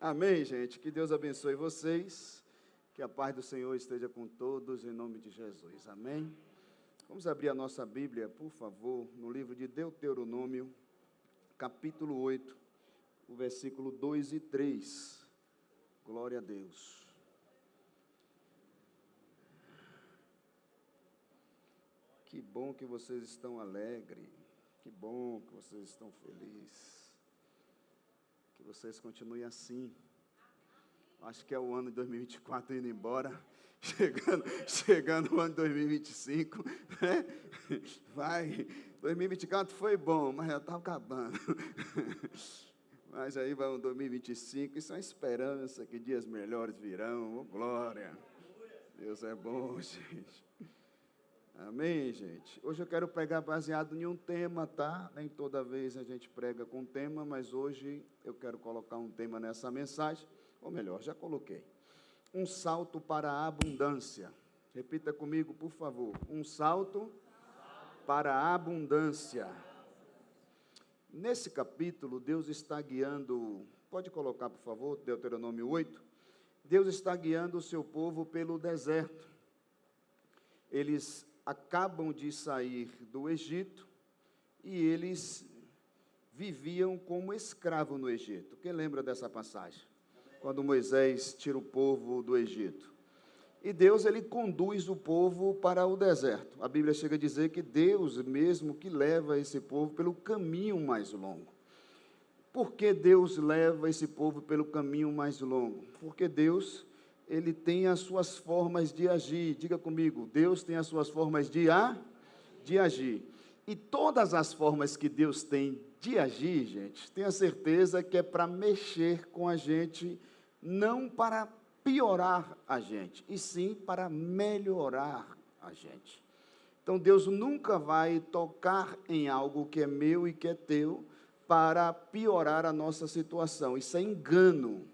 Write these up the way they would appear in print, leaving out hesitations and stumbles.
Amém, gente. Que Deus abençoe vocês. Que a paz do Senhor esteja com todos, em nome de Jesus. Amém. Vamos abrir a nossa Bíblia, por favor, no livro de Deuteronômio, capítulo 8, o versículo 2 e 3. Glória a Deus. Que bom que vocês estão alegres. Que bom que vocês estão felizes. Que vocês continuem assim. Acho que é o ano de 2024 indo embora, chegando o ano de 2025, né? Vai, 2024 foi bom, mas já está acabando. Mas aí vai o 2025, isso é uma esperança que dias melhores virão, oh, glória. Deus é bom, gente. Amém, gente? Hoje eu quero pregar baseado em um tema, tá? Nem toda vez a gente prega com tema, mas hoje eu quero colocar um tema nessa mensagem, ou melhor, já coloquei. Um salto para a abundância. Repita comigo, por favor. Um salto para a abundância. Nesse capítulo, Deus está guiando, pode colocar, por favor, Deuteronômio 8. Deus está guiando o seu povo pelo deserto. Eles acabam de sair do Egito e eles viviam como escravo no Egito. Quem lembra dessa passagem? Quando Moisés tira o povo do Egito. E Deus, ele conduz o povo para o deserto. A Bíblia chega a dizer que Deus mesmo que leva esse povo pelo caminho mais longo. Por que Deus leva esse povo pelo caminho mais longo? Porque Deus, ele tem as suas formas de agir. Diga comigo, Deus tem as suas formas de agir. E todas as formas que Deus tem de agir, gente, tenha certeza que é para mexer com a gente, não para piorar a gente, e sim para melhorar a gente. Então, Deus nunca vai tocar em algo que é meu e que é teu para piorar a nossa situação. Isso é engano.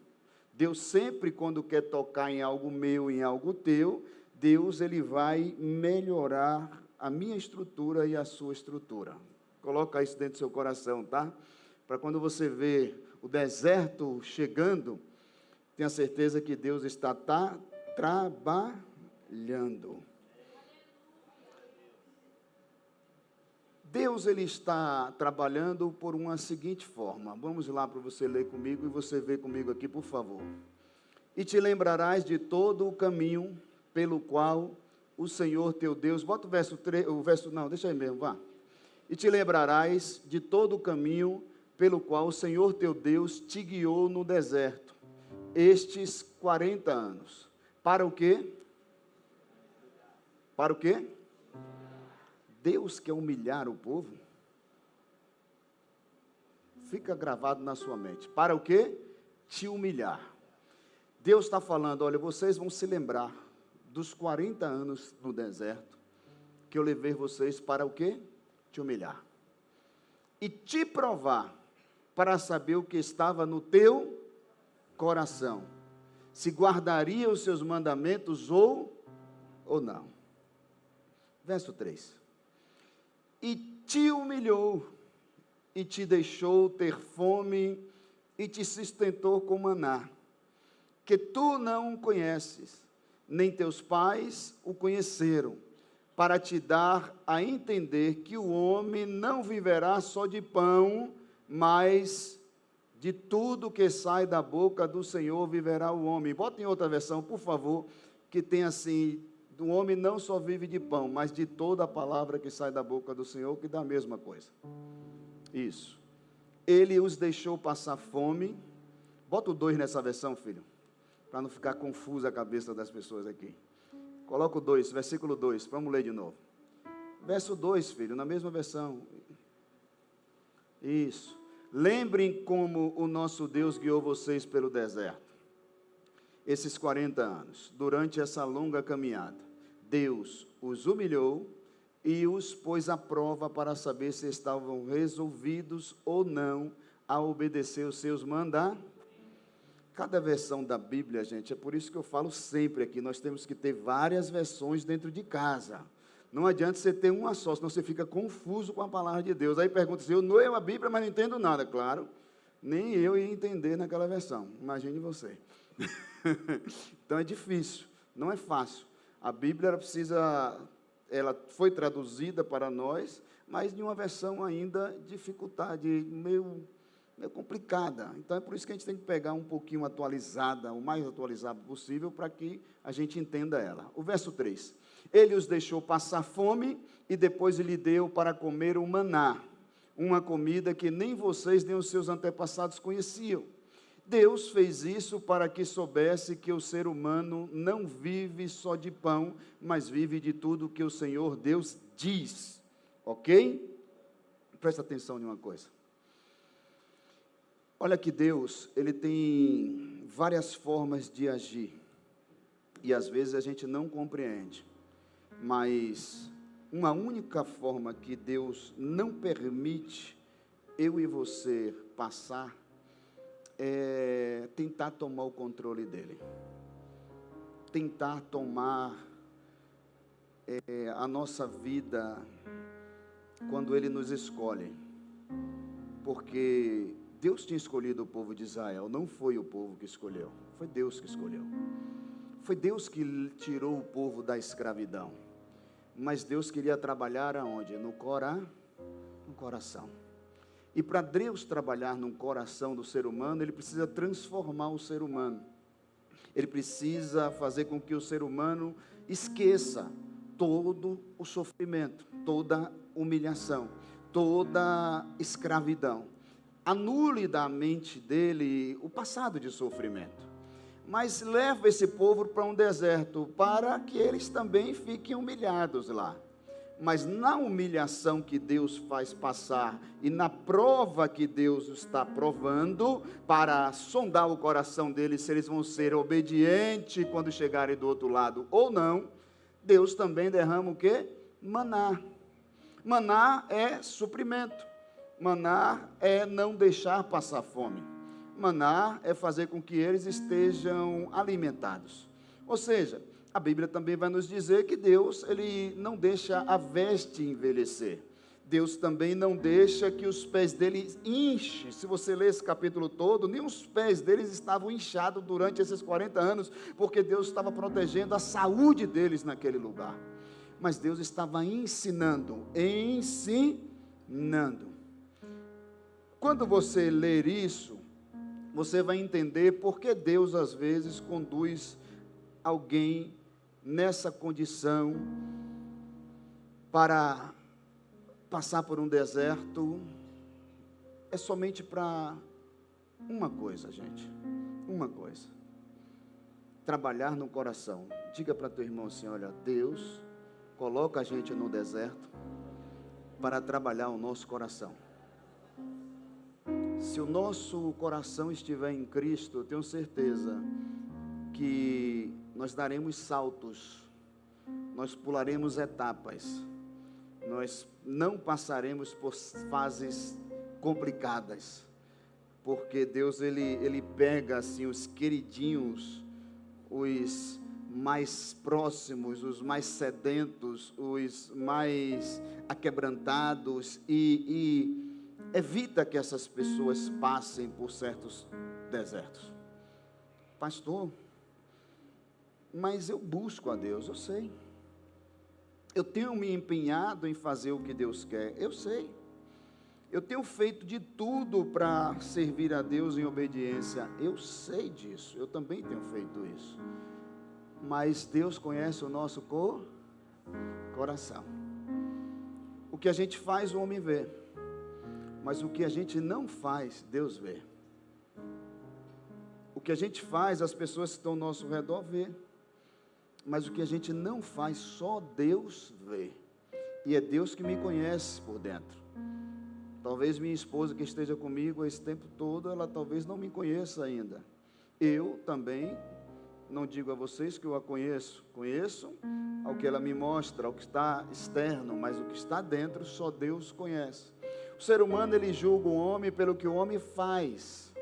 Deus sempre, quando quer tocar em algo meu, em algo teu, Deus, ele vai melhorar a minha estrutura e a sua estrutura. Coloca isso dentro do seu coração, tá? Para quando você vê o deserto chegando, tenha certeza que Deus está trabalhando. Deus, ele está trabalhando por uma seguinte forma. Vamos lá para você ler comigo e você ver comigo aqui, por favor. E te lembrarás de todo o caminho pelo qual o Senhor teu Deus... Bota o verso 3, não, deixa aí mesmo, vá. E te lembrarás de todo o caminho pelo qual o Senhor teu Deus te guiou no deserto, estes 40 anos. Para o quê? Para o quê? Deus quer humilhar o povo? Fica gravado na sua mente. Para o quê? Te humilhar. Deus está falando, olha, vocês vão se lembrar dos 40 anos no deserto, que eu levei vocês para o quê? Te humilhar. E te provar, para saber o que estava no teu coração. Se guardaria os seus mandamentos ou não. Verso 3. E te humilhou, e te deixou ter fome, e te sustentou com maná, que tu não conheces, nem teus pais o conheceram, para te dar a entender que o homem não viverá só de pão, mas de tudo que sai da boca do Senhor viverá o homem. Bota em outra versão, por favor, que tem assim... O homem não só vive de pão, mas de toda a palavra que sai da boca do Senhor, que dá a mesma coisa. Isso. Ele os deixou passar fome. Bota o 2 nessa versão, filho, para não ficar confusa a cabeça das pessoas aqui. Coloca o 2, versículo 2, vamos ler de novo. Verso 2, filho, na mesma versão. Isso. Lembrem como o nosso Deus guiou vocês pelo deserto. Esses 40 anos, durante essa longa caminhada. Deus os humilhou e os pôs à prova para saber se estavam resolvidos ou não a obedecer os seus mandamentos. Cada versão da Bíblia, gente, é por isso que eu falo sempre aqui, nós temos que ter várias versões dentro de casa. Não adianta você ter uma só, senão você fica confuso com a palavra de Deus. Aí pergunta assim, eu leio a Bíblia, mas não entendo nada. Claro, Nem eu ia entender naquela versão, imagine você. Então é difícil, não é fácil. A Bíblia ela foi traduzida para nós, mas de uma versão ainda dificultada, meio complicada. Então é por isso que a gente tem que pegar um pouquinho atualizada, o mais atualizado possível, para que a gente entenda ela. O verso 3. Ele os deixou passar fome e depois lhe deu para comer o maná, uma comida que nem vocês nem os seus antepassados conheciam. Deus fez isso para que soubesse que o ser humano não vive só de pão, mas vive de tudo que o Senhor Deus diz. Ok? Presta atenção em uma coisa. Olha que Deus, Ele tem várias formas de agir. E às vezes a gente não compreende. Mas uma única forma que Deus não permite eu e você passar é tentar tomar o controle dele. Tentar tomar a nossa vida quando ele nos escolhe. Porque Deus tinha escolhido o povo de Israel, não foi o povo que escolheu, foi Deus que escolheu. Foi Deus que tirou o povo da escravidão. Mas Deus queria trabalhar aonde? No coração. E para Deus trabalhar no coração do ser humano, Ele precisa transformar o ser humano. Ele precisa fazer com que o ser humano esqueça todo o sofrimento, toda humilhação, toda escravidão. Anule da mente dele o passado de sofrimento. Mas leva esse povo para um deserto, para que eles também fiquem humilhados lá. Mas na humilhação que Deus faz passar, e na prova que Deus está provando, para sondar o coração deles, se eles vão ser obedientes quando chegarem do outro lado ou não, Deus também derrama o quê? Maná. Maná é suprimento. Maná é não deixar passar fome. Maná é fazer com que eles estejam alimentados. Ou seja, a Bíblia também vai nos dizer que Deus, Ele não deixa a veste envelhecer. Deus também não deixa que os pés deles enchem. Se você ler esse capítulo todo, nem os pés deles estavam inchados durante esses 40 anos, porque Deus estava protegendo a saúde deles naquele lugar. Mas Deus estava ensinando. Quando você ler isso, você vai entender por que Deus, às vezes, conduz alguém nessa condição para passar por um deserto. É somente para uma coisa, gente. Uma coisa. Trabalhar no coração. Diga para teu irmão assim, olha, Deus coloca a gente no deserto para trabalhar o nosso coração. Se o nosso coração estiver em Cristo, eu tenho certeza que nós daremos saltos, nós pularemos etapas, nós não passaremos por fases complicadas, porque Deus, Ele pega assim os queridinhos, os mais próximos, os mais sedentos, os mais aquebrantados e evita que essas pessoas passem por certos desertos. Pastor, mas eu busco a Deus, eu sei. Eu tenho me empenhado em fazer o que Deus quer, eu sei. Eu tenho feito de tudo para servir a Deus em obediência, eu sei disso, eu também tenho feito isso. Mas Deus conhece o nosso coração. O que a gente faz, o homem vê. Mas o que a gente não faz, Deus vê. O que a gente faz, as pessoas que estão ao nosso redor vê. Mas o que a gente não faz, só Deus vê. E é Deus que me conhece por dentro. Talvez minha esposa que esteja comigo esse tempo todo, ela talvez não me conheça ainda. Eu também não digo a vocês que eu a conheço. Conheço ao que ela me mostra, ao que está externo, mas o que está dentro, só Deus conhece. O ser humano, ele julga o homem pelo que o homem faz,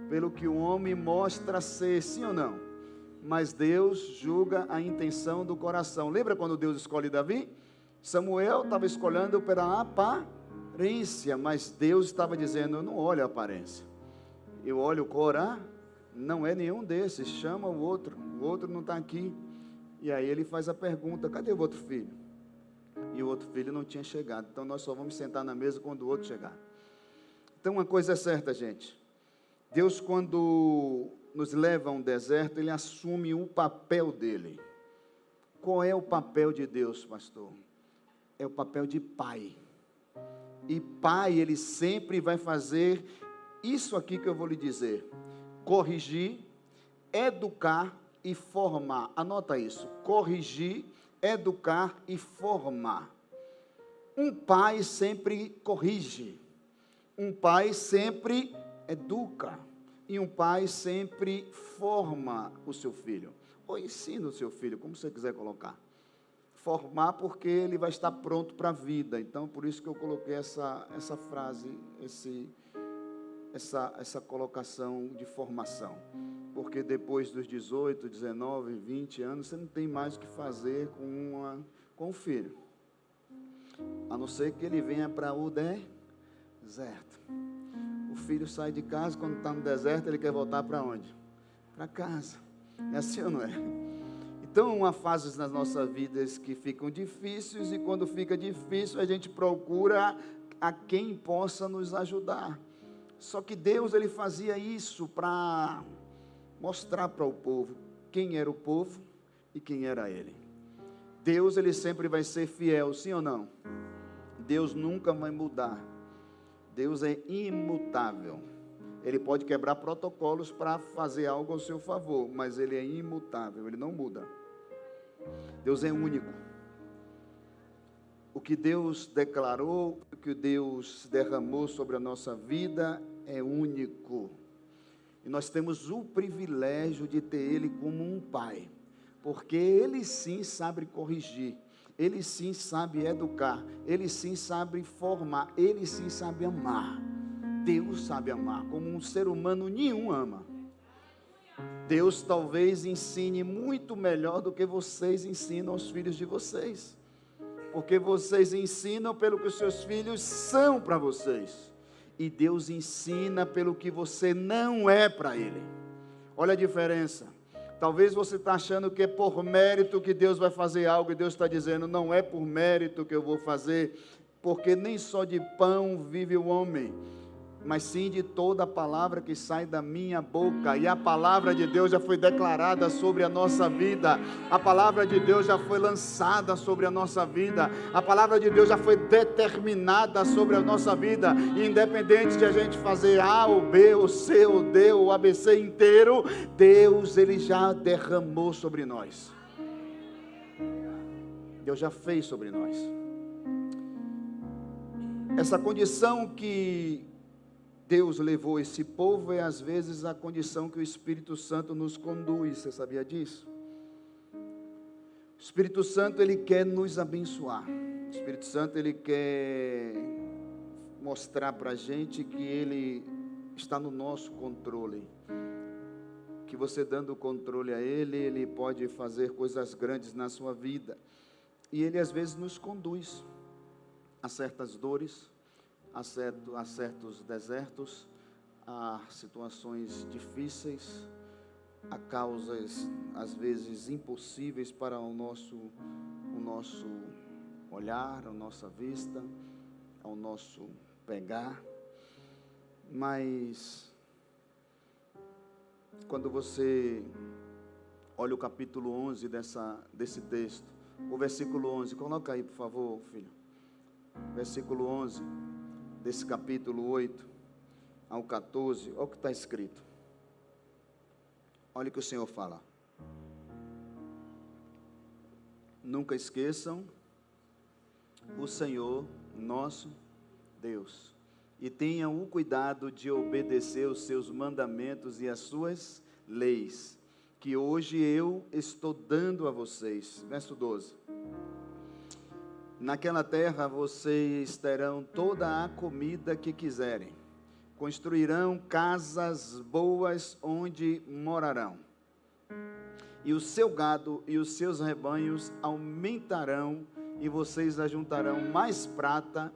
pelo que o homem mostra ser, sim ou não? Mas Deus julga a intenção do coração. Lembra quando Deus escolhe Davi? Samuel estava escolhendo pela aparência, mas Deus estava dizendo, eu não olho a aparência, Eu olho, Corá, não é nenhum desses, chama o outro não está aqui. E aí ele faz a pergunta, cadê o outro filho? E o outro filho não tinha chegado, então nós só vamos sentar na mesa quando o outro chegar. Então uma coisa é certa, gente, Deus quando nos leva a um deserto, Ele assume o papel dEle. Qual é o papel de Deus, pastor? É o papel de pai. E pai, Ele sempre vai fazer isso aqui que eu vou lhe dizer: corrigir, educar e formar. Anota isso: corrigir, educar e formar. Um pai sempre corrige, um pai sempre educa, e um pai sempre forma o seu filho, ou ensina o seu filho, como você quiser colocar. Formar porque ele vai estar pronto para a vida. Então, por isso que eu coloquei essa frase, essa colocação de formação. Porque depois dos 18, 19, 20 anos, você não tem mais o que fazer com o filho. A não ser que ele venha para o deserto. O filho sai de casa, quando está no deserto, ele quer voltar para onde? Para casa. É assim ou não é? Então, há fases nas nossas vidas que ficam difíceis, e quando fica difícil, a gente procura a quem possa nos ajudar. Só que Deus, Ele fazia isso para mostrar para o povo quem era o povo e quem era Ele. Deus, Ele sempre vai ser fiel, sim ou não? Deus nunca vai mudar. Deus é imutável. Ele pode quebrar protocolos para fazer algo ao seu favor, mas Ele é imutável, Ele não muda. Deus é único. O que Deus declarou, o que Deus derramou sobre a nossa vida é único. E nós temos o privilégio de ter Ele como um pai, porque Ele sim sabe corrigir, Ele sim sabe educar, Ele sim sabe formar, Ele sim sabe amar. Deus sabe amar, como um ser humano nenhum ama. Deus talvez ensine muito melhor do que vocês ensinam aos filhos de vocês, porque vocês ensinam pelo que os seus filhos são para vocês, e Deus ensina pelo que você não é para Ele. Olha a diferença. Talvez você está achando que é por mérito que Deus vai fazer algo, e Deus está dizendo, não é por mérito que eu vou fazer, porque nem só de pão vive o homem, mas sim de toda a palavra que sai da minha boca. E a palavra de Deus já foi declarada sobre a nossa vida, a palavra de Deus já foi lançada sobre a nossa vida, a palavra de Deus já foi determinada sobre a nossa vida, e independente de a gente fazer A, ou B, ou C, ou D, ou ABC inteiro, Deus, Ele já derramou sobre nós. Deus já fez sobre nós. Essa condição que Deus levou esse povo é às vezes a condição que o Espírito Santo nos conduz. Você sabia disso? O Espírito Santo, Ele quer nos abençoar. O Espírito Santo, Ele quer mostrar para a gente que Ele está no nosso controle, que você dando o controle a Ele, Ele pode fazer coisas grandes na sua vida. E Ele às vezes nos conduz a certas dores, a certos desertos, a situações difíceis, a causas às vezes impossíveis para o nosso olhar, a nossa vista, ao nosso pegar. Mas quando você olha o capítulo 11 desse texto, o versículo 11, coloca aí por favor, filho, versículo 11, desse capítulo 8 ao 14, olha o que está escrito. Olha o que o Senhor fala. Nunca esqueçam o Senhor nosso Deus, e tenham o cuidado de obedecer os seus mandamentos e as suas leis, que hoje eu estou dando a vocês. Verso 12. Naquela terra vocês terão toda a comida que quiserem, construirão casas boas onde morarão, e o seu gado e os seus rebanhos aumentarão, e vocês ajuntarão mais prata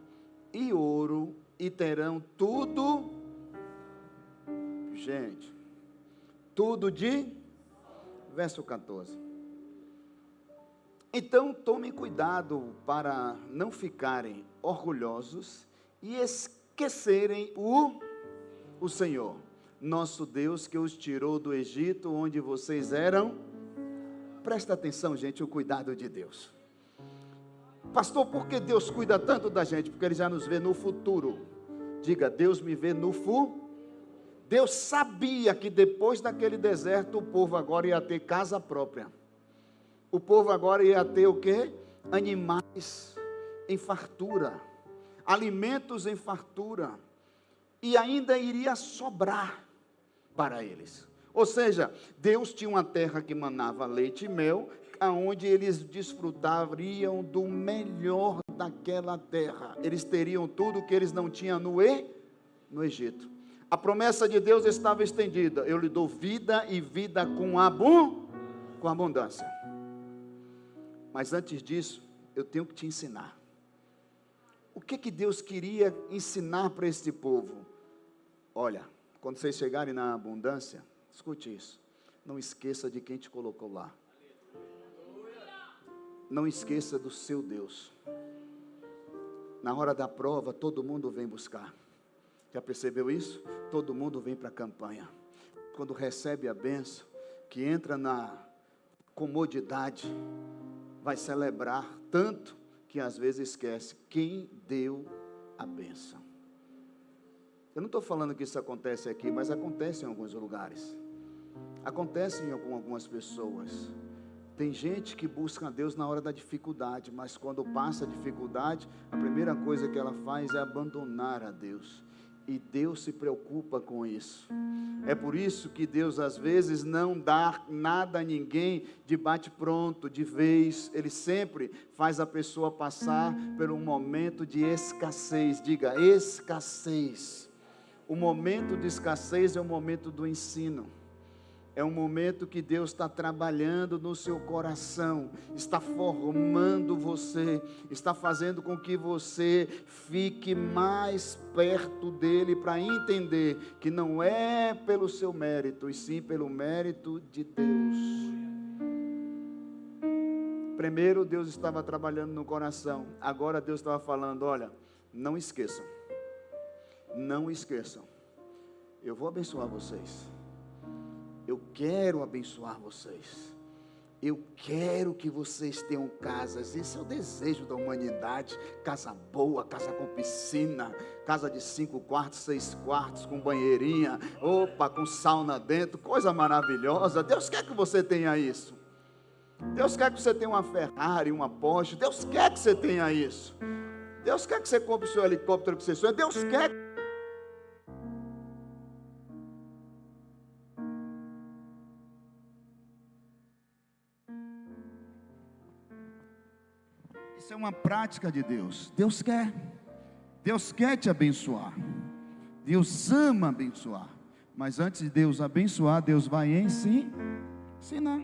e ouro, e terão tudo. gente. Tudo de... Verso 14. Então, tomem cuidado para não ficarem orgulhosos e esquecerem o Senhor, nosso Deus, que os tirou do Egito, onde vocês eram. Presta atenção, gente, o cuidado de Deus. Pastor, por que Deus cuida tanto da gente? Porque Ele já nos vê no futuro. Diga, Deus me vê no futuro. Deus sabia que depois daquele deserto, o povo agora ia ter casa própria. O povo agora ia ter o quê? Animais em fartura, alimentos em fartura, e ainda iria sobrar para eles. Ou seja, Deus tinha uma terra que manava leite e mel, aonde eles desfrutariam do melhor daquela terra. Eles teriam tudo que eles não tinham no Egito. A promessa de Deus estava estendida: eu lhe dou vida e vida com abundância. Mas antes disso, eu tenho que te ensinar. O que Deus queria ensinar para este povo? Olha, quando vocês chegarem na abundância, escute isso. Não esqueça de quem te colocou lá. Não esqueça do seu Deus. Na hora da prova, todo mundo vem buscar. Já percebeu isso? Todo mundo vem para a campanha. Quando recebe a bênção, que entra na comodidade, vai celebrar tanto que às vezes esquece quem deu a bênção. Eu não estou falando que isso acontece aqui, mas acontece em alguns lugares. Acontece em algumas pessoas. Tem gente que busca a Deus na hora da dificuldade, mas quando passa a dificuldade, a primeira coisa que ela faz é abandonar a Deus. E Deus se preocupa com isso. É por isso que Deus às vezes não dá nada a ninguém de bate-pronto, de vez. Ele sempre faz a pessoa passar por um momento de escassez. Diga, escassez. O momento de escassez é o momento do ensino. É um momento que Deus está trabalhando no seu coração, está formando você, está fazendo com que você fique mais perto dEle, para entender que não é pelo seu mérito, e sim pelo mérito de Deus. Primeiro Deus estava trabalhando no coração, agora Deus estava falando, olha, não esqueçam, eu vou abençoar vocês. Eu quero abençoar vocês. Eu quero que vocês tenham casas. Esse é o desejo da humanidade. Casa boa, casa com piscina, casa de 5 quartos, 6 quartos, com banheirinha, opa, com sauna dentro, coisa maravilhosa. Deus quer que você tenha isso. Deus quer que você tenha uma Ferrari, uma Porsche. Deus quer que você tenha isso. Deus quer que você compre o seu helicóptero que você sonha. Deus quer. Isso é uma prática de Deus. Deus quer te abençoar. Deus ama abençoar. Mas antes de Deus abençoar, Deus vai ensinar.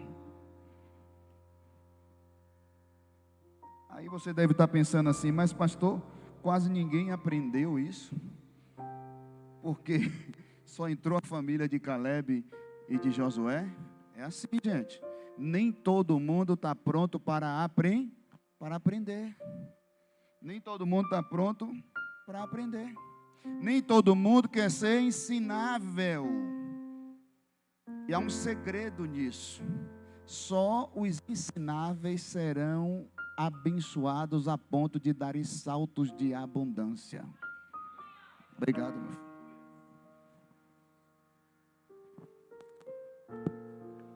Aí você deve estar pensando assim, mas pastor, quase ninguém aprendeu isso. Porque só entrou a família de Caleb e de Josué. É assim, gente. Nem todo mundo está pronto para aprender. Nem todo mundo está pronto para aprender. Nem todo mundo quer ser ensinável. E há um segredo nisso. Só os ensináveis serão abençoados a ponto de darem saltos de abundância. Obrigado, meu filho.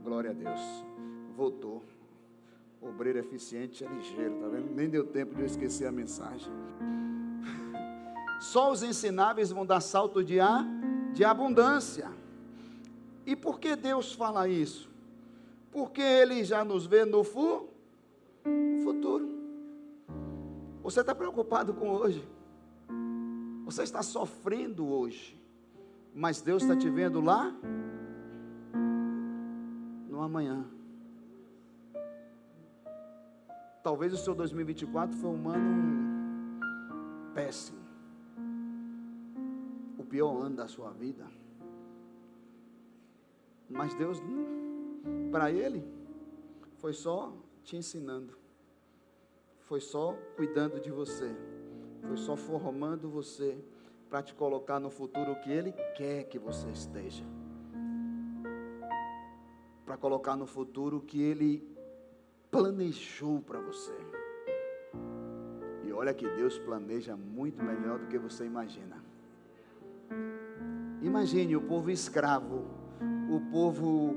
Glória a Deus. Voltou. Obreiro eficiente é ligeiro, tá vendo? Nem deu tempo de eu esquecer a mensagem. Só os ensináveis vão dar salto de abundância. E por que Deus fala isso? Porque Ele já nos vê no futuro. Você está preocupado com hoje. Você está sofrendo hoje. Mas Deus está te vendo lá no amanhã. Talvez o seu 2024 foi um ano péssimo. O pior ano da sua vida. Mas Deus, para ele, foi só te ensinando, foi só cuidando de você, foi só formando você para te colocar no futuro que Ele quer que você esteja, para colocar no futuro que Ele planejou para você. E olha que Deus planeja muito melhor do que você imagina. Imagine o povo escravo, o povo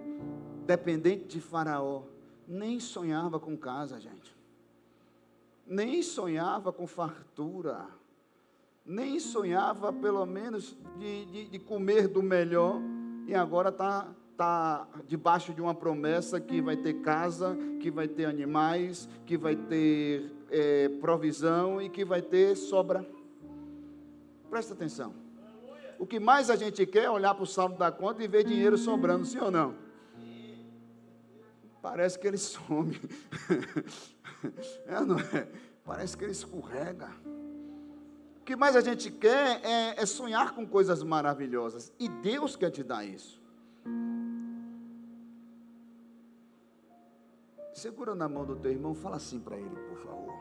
dependente de Faraó, nem sonhava com casa, gente. Nem sonhava com fartura. Nem sonhava, pelo menos, de comer do melhor. E agora está debaixo de uma promessa que vai ter casa, que vai ter animais, que vai ter provisão e que vai ter sobra. Presta atenção. O que mais a gente quer é olhar para o saldo da conta e ver dinheiro sobrando, sim ou não? Parece que ele some. Não é? Parece que ele escorrega. O que mais a gente quer é sonhar com coisas maravilhosas. E Deus quer te dar isso. Segura na mão do teu irmão, fala assim para ele, por favor.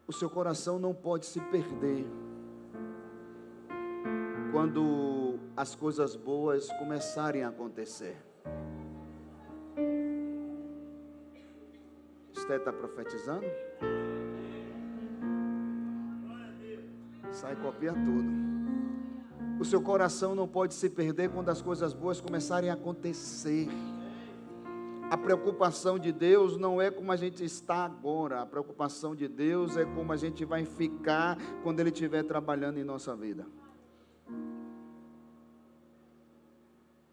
O seu coração não pode se perder quando as coisas boas começarem a acontecer. Esté está profetizando? Sai, copia tudo. O seu coração não pode se perder quando as coisas boas começarem a acontecer. A preocupação de Deus não é como a gente está agora. A preocupação de Deus é como a gente vai ficar quando Ele estiver trabalhando em nossa vida.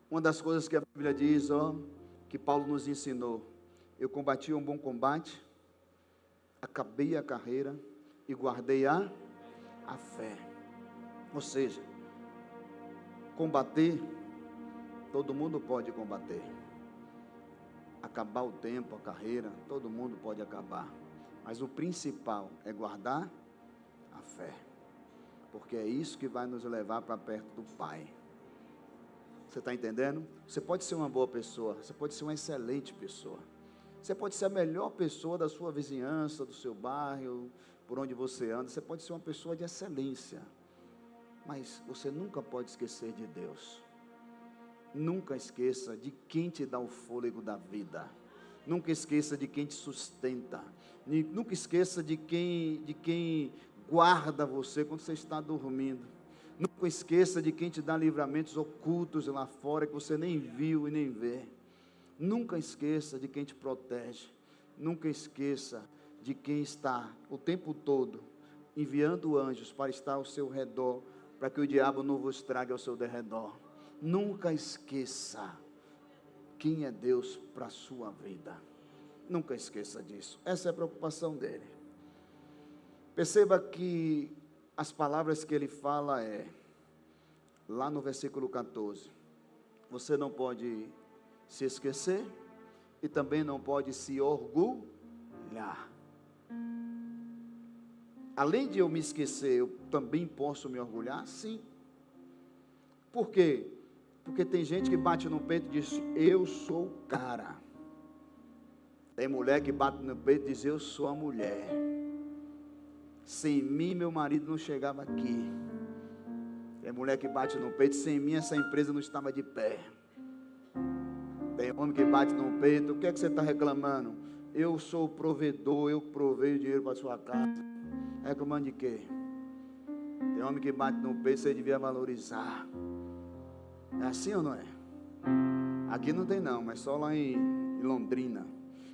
Uma das coisas que a Bíblia diz, que Paulo nos ensinou: eu combati um bom combate, acabei a carreira e guardei a fé. Ou seja, combater, todo mundo pode combater. Acabar o tempo, a carreira, todo mundo pode acabar. Mas o principal é guardar a fé. Porque é isso que vai nos levar para perto do Pai. Você está entendendo? Você pode ser uma boa pessoa, você pode ser uma excelente pessoa. Você pode ser a melhor pessoa da sua vizinhança, do seu bairro, por onde você anda. Você pode ser uma pessoa de excelência. Mas você nunca pode esquecer de Deus. Nunca esqueça de quem te dá o fôlego da vida. Nunca esqueça de quem te sustenta. Nunca esqueça de quem guarda você quando você está dormindo. Nunca esqueça de quem te dá livramentos ocultos lá fora que você nem viu e nem vê. Nunca esqueça de quem te protege. Nunca esqueça de quem está o tempo todo enviando anjos para estar ao seu redor, para que o diabo não vos traga ao seu derredor. Nunca esqueça quem é Deus para a sua vida. Nunca esqueça disso. Essa é a preocupação dele. Perceba que as palavras que ele fala lá no versículo 14, você não pode se esquecer e também não pode se orgulhar. Além de eu me esquecer, eu também posso me orgulhar? Sim. Por quê? Porque tem gente que bate no peito e diz: eu sou o cara. Tem mulher que bate no peito e diz: eu sou a mulher. Sem mim, meu marido não chegava aqui. Tem mulher que bate no peito: sem mim, essa empresa não estava de pé. Tem homem que bate no peito: o que é que você está reclamando? Eu sou o provedor, eu proveio dinheiro para a sua casa. Reclamando de quê? Tem homem que bate no peito: você devia valorizar. É assim ou não é? Aqui não tem não, mas só lá em Londrina.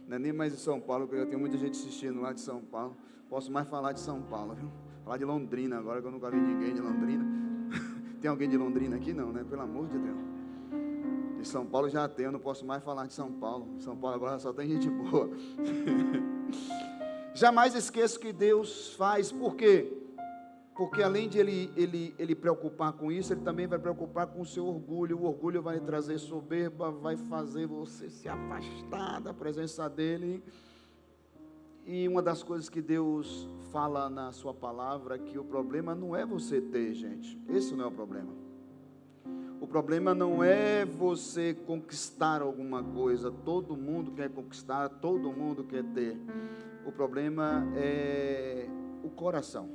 Não é nem mais em São Paulo, porque eu tenho muita gente assistindo lá de São Paulo. Posso mais falar de São Paulo, viu? Falar de Londrina agora, que eu nunca vi ninguém de Londrina. Tem alguém de Londrina aqui? Não, né? Pelo amor de Deus. De São Paulo já tem, eu não posso mais falar de São Paulo. São Paulo agora só tem gente boa. Jamais esqueça o que Deus faz. Por quê? Porque além de ele preocupar com isso, ele também vai preocupar com o seu orgulho. O orgulho vai trazer soberba, vai fazer você se afastar da presença dele. E uma das coisas que Deus fala na sua palavra, que o problema não é você ter, gente. Esse não é o problema. O O problema não é você conquistar alguma coisa. Todo mundo quer conquistar, todo mundo quer ter. O problema é o coração.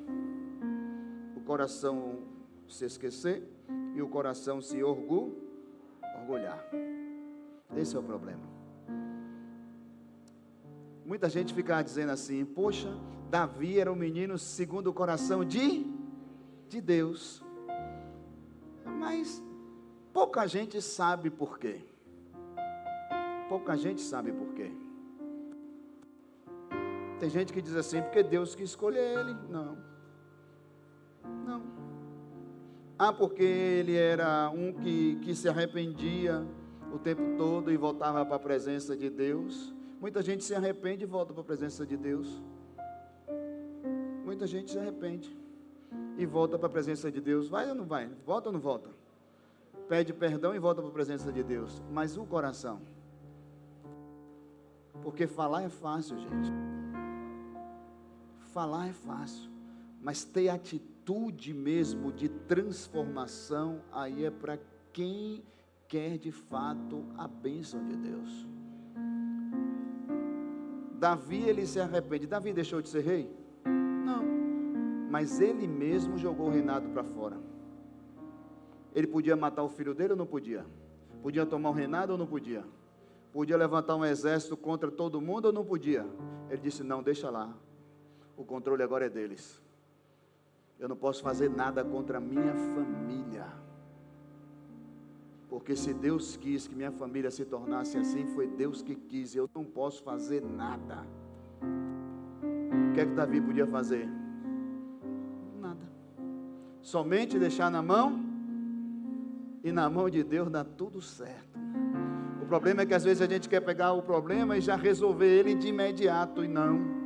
O coração se esquecer e o coração se orgulhar. Esse é o problema. Muita gente fica dizendo assim: poxa, Davi era um menino segundo o coração de Deus. Mas pouca gente sabe por quê. Pouca gente sabe por quê. Tem gente que diz assim: porque Deus quis escolher ele. Não. Ah, porque ele era um que se arrependia o tempo todo e voltava para a presença de Deus. Muita gente se arrepende e volta para a presença de Deus. Muita gente se arrepende e volta para a presença de Deus. Vai ou não vai? Volta ou não volta? Pede perdão e volta para a presença de Deus. Mas o coração? Porque falar é fácil, gente. Falar é fácil. Mas ter atitude mesmo de transformação, aí é para quem quer de fato a bênção de Deus. Davi, ele se arrepende. Davi deixou de ser rei? Não. Mas ele mesmo jogou o reinado para fora. Ele podia matar o filho dele ou não podia? Podia tomar o reinado ou não podia? Podia levantar um exército contra todo mundo ou não podia? Ele disse: não, deixa lá. O controle agora é deles. Eu não posso fazer nada contra a minha família. Porque se Deus quis que minha família se tornasse assim, foi Deus que quis. Eu não posso fazer nada. O que é que Davi podia fazer? Nada. Somente deixar na mão. E na mão de Deus dá tudo certo. O problema é que às vezes a gente quer pegar o problema e já resolver ele de imediato. E não.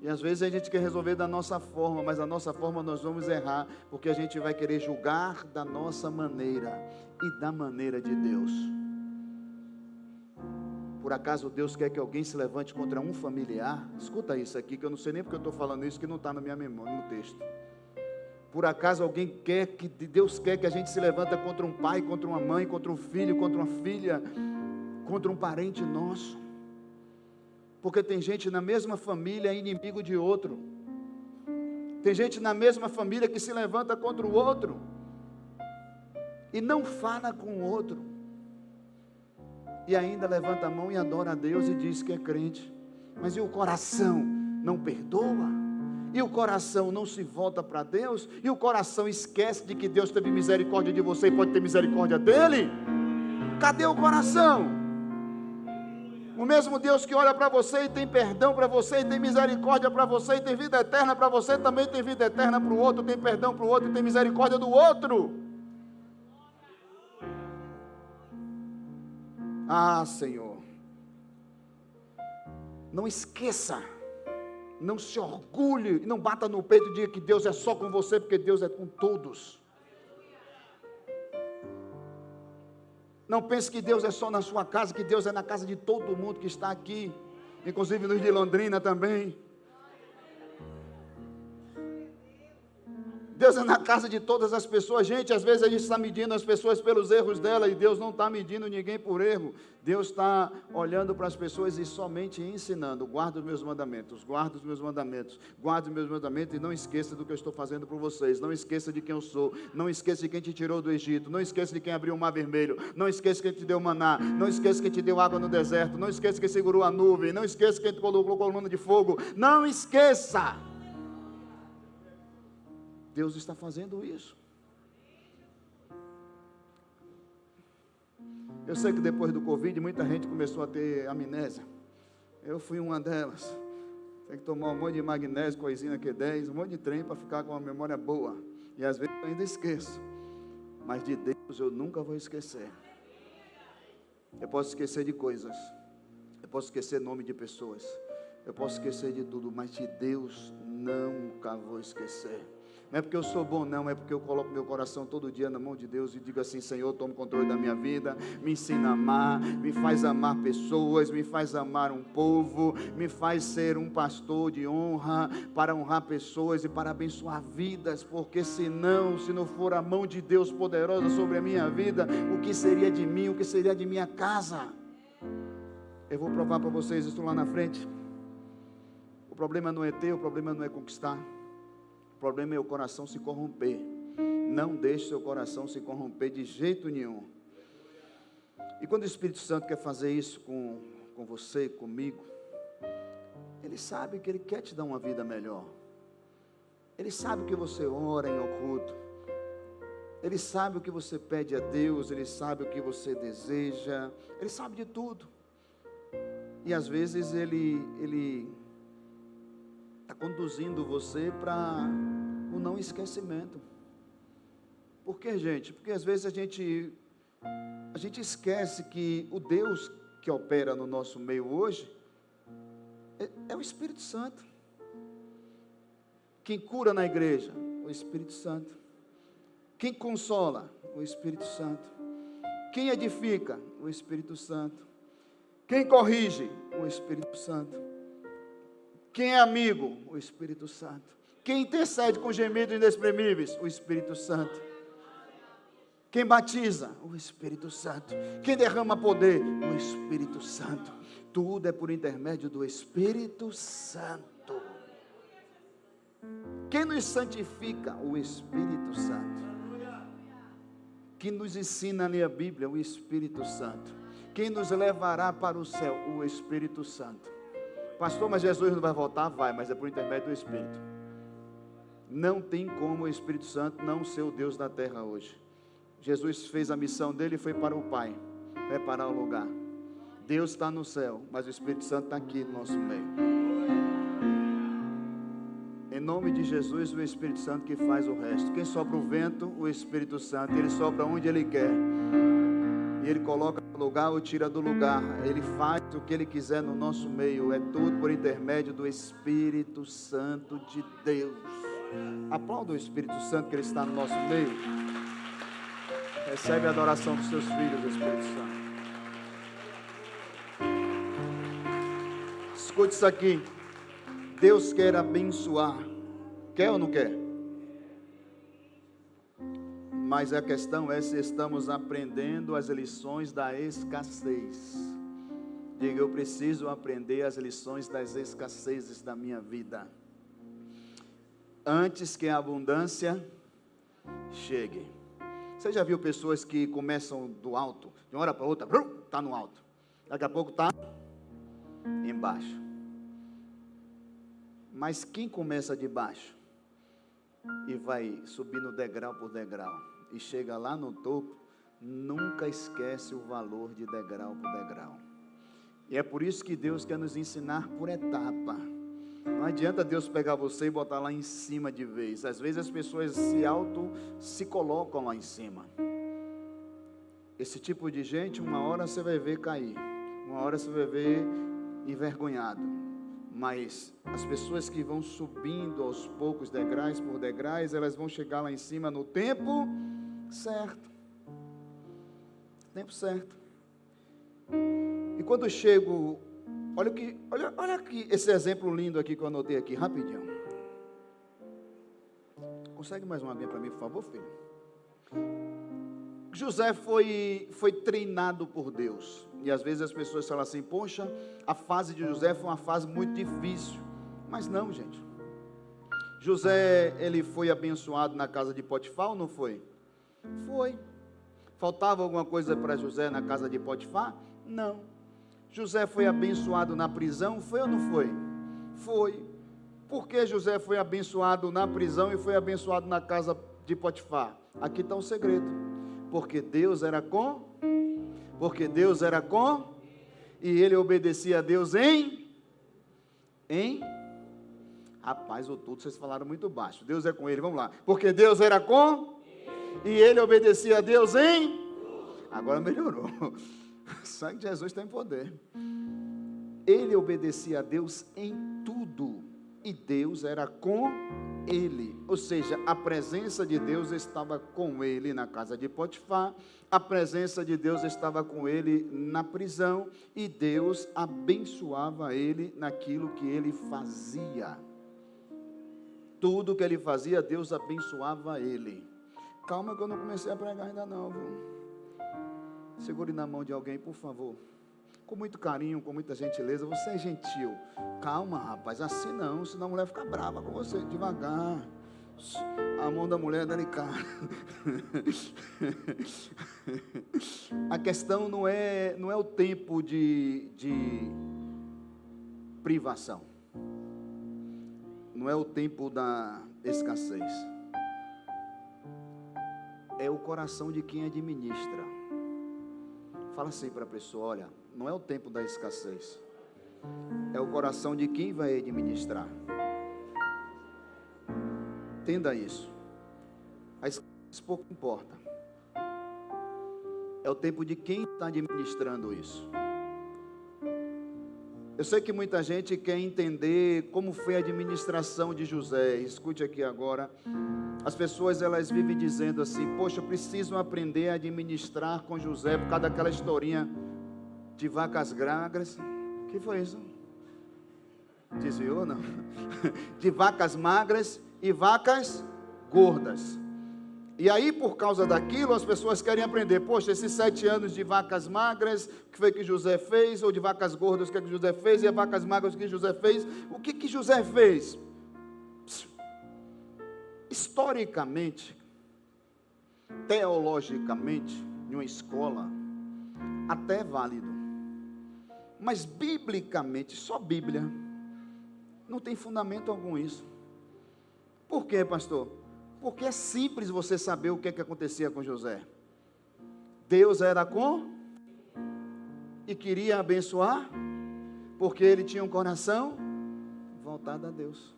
E às vezes a gente quer resolver da nossa forma, mas a nossa forma nós vamos errar, porque a gente vai querer julgar da nossa maneira e da maneira de Deus. Por acaso Deus quer que alguém se levante contra um familiar? Escuta isso aqui, que eu não sei nem porque eu estou falando isso, que não está na minha memória, no texto. Por acaso Deus quer que a gente se levanta contra um pai, contra uma mãe, contra um filho, contra uma filha, contra um parente nosso? Porque tem gente na mesma família inimigo de outro. Tem gente na mesma família que se levanta contra o outro e não fala com o outro, e ainda levanta a mão e adora a Deus e diz que é crente. Mas e o coração não perdoa? E o coração não se volta para Deus? E o coração esquece de que Deus teve misericórdia de você e pode ter misericórdia dele? Cadê o coração? O mesmo Deus que olha para você e tem perdão para você, e tem misericórdia para você, e tem vida eterna para você, também tem vida eterna para o outro, tem perdão para o outro, e tem misericórdia do outro. Ah, Senhor, não esqueça, não se orgulhe, e não bata no peito e diga que Deus é só com você, porque Deus é com todos. Não pense que Deus é só na sua casa, que Deus é na casa de todo mundo que está aqui, inclusive nos de Londrina também. Deus é na casa de todas as pessoas. Gente, às vezes a gente está medindo as pessoas pelos erros dela, e Deus não está medindo ninguém por erro. Deus está olhando para as pessoas e somente ensinando: guarda os meus mandamentos, guarda os meus mandamentos, guarda os meus mandamentos, e não esqueça do que eu estou fazendo por vocês. Não esqueça de quem eu sou, não esqueça de quem te tirou do Egito, não esqueça de quem abriu o mar vermelho, não esqueça quem te deu maná, não esqueça quem te deu água no deserto, não esqueça quem segurou a nuvem, não esqueça quem te colocou coluna de fogo. Não esqueça. Deus está fazendo isso. Eu sei que depois do Covid, muita gente começou a ter amnésia. Eu fui uma delas. Tem que tomar um monte de magnésio, coisinha Q10, um monte de trem para ficar com uma memória boa. E às vezes eu ainda esqueço. Mas de Deus eu nunca vou esquecer. Eu posso esquecer de coisas. Eu posso esquecer nome de pessoas. Eu posso esquecer de tudo, mas de Deus nunca vou esquecer. Não é porque eu sou bom, não, é porque eu coloco meu coração todo dia na mão de Deus e digo assim: Senhor, toma o controle da minha vida, me ensina a amar, me faz amar pessoas, me faz amar um povo, me faz ser um pastor de honra, para honrar pessoas e para abençoar vidas, porque senão, se não for a mão de Deus poderosa sobre a minha vida, o que seria de mim, o que seria de minha casa? Eu vou provar para vocês isso lá na frente. O problema não é ter, o problema não é conquistar. O problema é o coração se corromper. Não deixe seu coração se corromper de jeito nenhum. E quando o Espírito Santo quer fazer isso com você, comigo, Ele sabe que Ele quer te dar uma vida melhor. Ele sabe que você ora em oculto. Ele sabe o que você pede a Deus. Ele sabe o que você deseja. Ele sabe de tudo. E às vezes Ele está conduzindo você para o não esquecimento. Por quê, gente? Porque às vezes a gente esquece que o Deus que opera no nosso meio hoje é o Espírito Santo. Quem cura na igreja? O Espírito Santo. Quem consola? O Espírito Santo. Quem edifica? O Espírito Santo. Quem corrige? O Espírito Santo. Quem é amigo? O Espírito Santo. Quem intercede com gemidos inexprimíveis? O Espírito Santo. Quem batiza? O Espírito Santo. Quem derrama poder? O Espírito Santo. Tudo é por intermédio do Espírito Santo. Quem nos santifica? O Espírito Santo. Quem nos ensina a ler a Bíblia? O Espírito Santo. Quem nos levará para o céu? O Espírito Santo. Pastor, mas Jesus não vai voltar? Vai, mas é por intermédio do Espírito. Não tem como o Espírito Santo não ser o Deus da terra hoje. Jesus fez a missão dele e foi para o Pai, preparar o lugar. Deus está no céu, mas o Espírito Santo está aqui no nosso meio. Em nome de Jesus, o Espírito Santo que faz o resto. Quem sopra o vento? O Espírito Santo. Ele sopra onde Ele quer. E Ele coloca no lugar ou tira do lugar. Ele faz o que Ele quiser no nosso meio. É tudo por intermédio do Espírito Santo de Deus. Aplauda o Espírito Santo que Ele está no nosso meio. Recebe a adoração dos seus filhos, Espírito Santo. Escute isso aqui. Deus quer abençoar. Quer ou não quer? Mas a questão é se estamos aprendendo as lições da escassez. Diga, eu preciso aprender as lições das escassezes da minha vida, antes que a abundância chegue. Você já viu pessoas que começam do alto, de uma hora para outra, está no alto, daqui a pouco está embaixo. Mas quem começa de baixo e vai subindo degrau por degrau e chega lá no topo, nunca esquece o valor de degrau por degrau. E é por isso que Deus quer nos ensinar por etapa. Não adianta Deus pegar você e botar lá em cima de vez. Às vezes as pessoas se colocam lá em cima. Esse tipo de gente, uma hora você vai ver cair, uma hora você vai ver envergonhado. Mas as pessoas que vão subindo aos poucos, degraus por degraus, elas vão chegar lá em cima no tempo certo. Tempo certo. E quando eu chego, olha aqui esse exemplo lindo aqui que eu anotei aqui, rapidinho. Consegue mais uma aguinha para mim, por favor, filho? José foi treinado por Deus. E às vezes as pessoas falam assim, poxa, a fase de José foi uma fase muito difícil. Mas não, gente. José, ele foi abençoado na casa de Potifar ou não foi? Foi. Faltava alguma coisa para José na casa de Potifar? Não. José foi abençoado na prisão, foi ou não foi? Foi. Por que José foi abençoado na prisão e foi abençoado na casa de Potifar? Aqui está um segredo. Porque Deus era com, e ele obedecia a Deus em, rapaz, o tudo vocês falaram muito baixo. Deus é com ele, vamos lá. Porque Deus era com, e ele obedecia a Deus em, agora melhorou. O sangue de Jesus tem poder. Ele obedecia a Deus em tudo, e Deus era com ele, ou seja, a presença de Deus estava com ele na casa de Potifar, a presença de Deus estava com ele na prisão, e Deus abençoava ele naquilo que ele fazia. Tudo que ele fazia, Deus abençoava ele. Calma que eu não comecei a pregar ainda não, viu? Segure na mão de alguém, por favor. Com muito carinho, com muita gentileza. Você é gentil. Calma, rapaz, assim não, senão a mulher fica brava com você. Devagar. A mão da mulher é delicada. A questão não é o tempo de privação. Não é o tempo da escassez. É o coração de quem administra. Fala assim para a pessoa: olha, não é o tempo da escassez, é o coração de quem vai administrar. Entenda isso. A escassez pouco importa. É o tempo de quem está administrando isso. Eu sei que muita gente quer entender como foi a administração de José. Escute aqui agora. As pessoas, elas vivem dizendo assim: poxa, eu preciso aprender a administrar com José por causa daquela historinha de vacas magras. O que foi isso? Desviou, não? De vacas magras e vacas gordas. E aí, por causa daquilo, as pessoas querem aprender. Poxa, esses 7 anos de vacas magras, o que foi que José fez? Ou de vacas gordas, o que é que José fez? E as vacas magras, o que José fez? O que José fez? Historicamente, teologicamente, em uma escola, até é válido. Mas biblicamente, só Bíblia, não tem fundamento algum isso. Por quê, pastor? Porque é simples você saber o que é que acontecia com José. Deus era com e queria abençoar, porque ele tinha um coração voltado a Deus.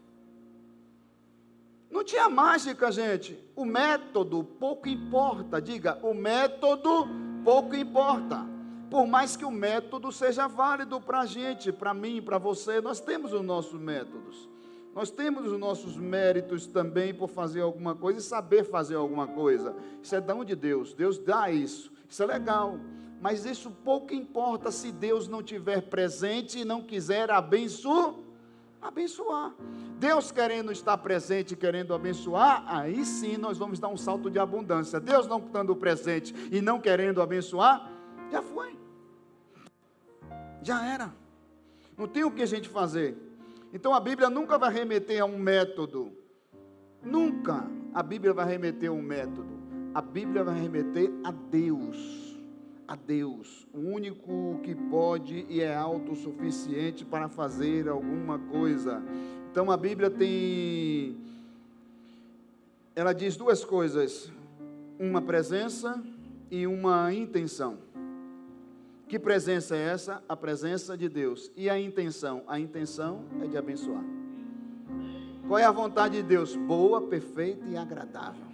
Não tinha mágica, gente. O método pouco importa. Diga, o método pouco importa. Por mais que o método seja válido para a gente, para mim, para você, nós temos os nossos métodos. Nós temos os nossos méritos também por fazer alguma coisa e saber fazer alguma coisa. Isso é dom de Deus. Deus dá isso. Isso é legal. Mas isso pouco importa se Deus não estiver presente e não quiser abençoar. Deus querendo estar presente, querendo abençoar, aí sim nós vamos dar um salto de abundância. Deus não estando presente e não querendo abençoar, já foi. Já era. Não tem o que a gente fazer. Então a Bíblia nunca vai remeter a um método. Nunca a Bíblia vai remeter a um método. A Bíblia vai remeter a Deus. A Deus. O único que pode e é autossuficiente para fazer alguma coisa. Então a Bíblia ela diz 2 coisas. Uma presença e uma intenção. Que presença é essa? A presença de Deus. E a intenção? A intenção é de abençoar. Qual é a vontade de Deus? Boa, perfeita e agradável.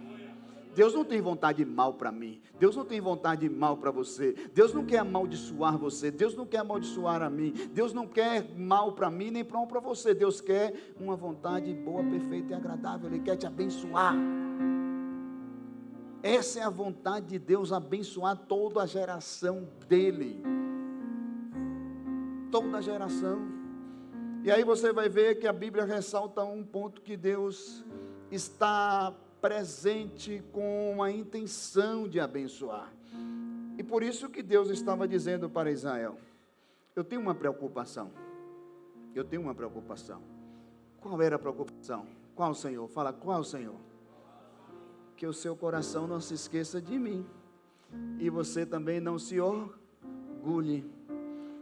Deus não tem vontade de mal para mim. Deus não tem vontade de mal para você. Deus não quer amaldiçoar você. Deus não quer amaldiçoar a mim. Deus não quer mal para mim nem mal para você. Deus quer uma vontade boa, perfeita e agradável. Ele quer te abençoar. Essa é a vontade de Deus, abençoar toda a geração dele. Toda a geração. E aí você vai ver que a Bíblia ressalta um ponto que Deus está presente com a intenção de abençoar. E por isso que Deus estava dizendo para Israel: eu tenho uma preocupação. Eu tenho uma preocupação. Qual era a preocupação? Qual, Senhor? Fala, qual, Senhor? Que o seu coração não se esqueça de mim, e você também não se orgulhe.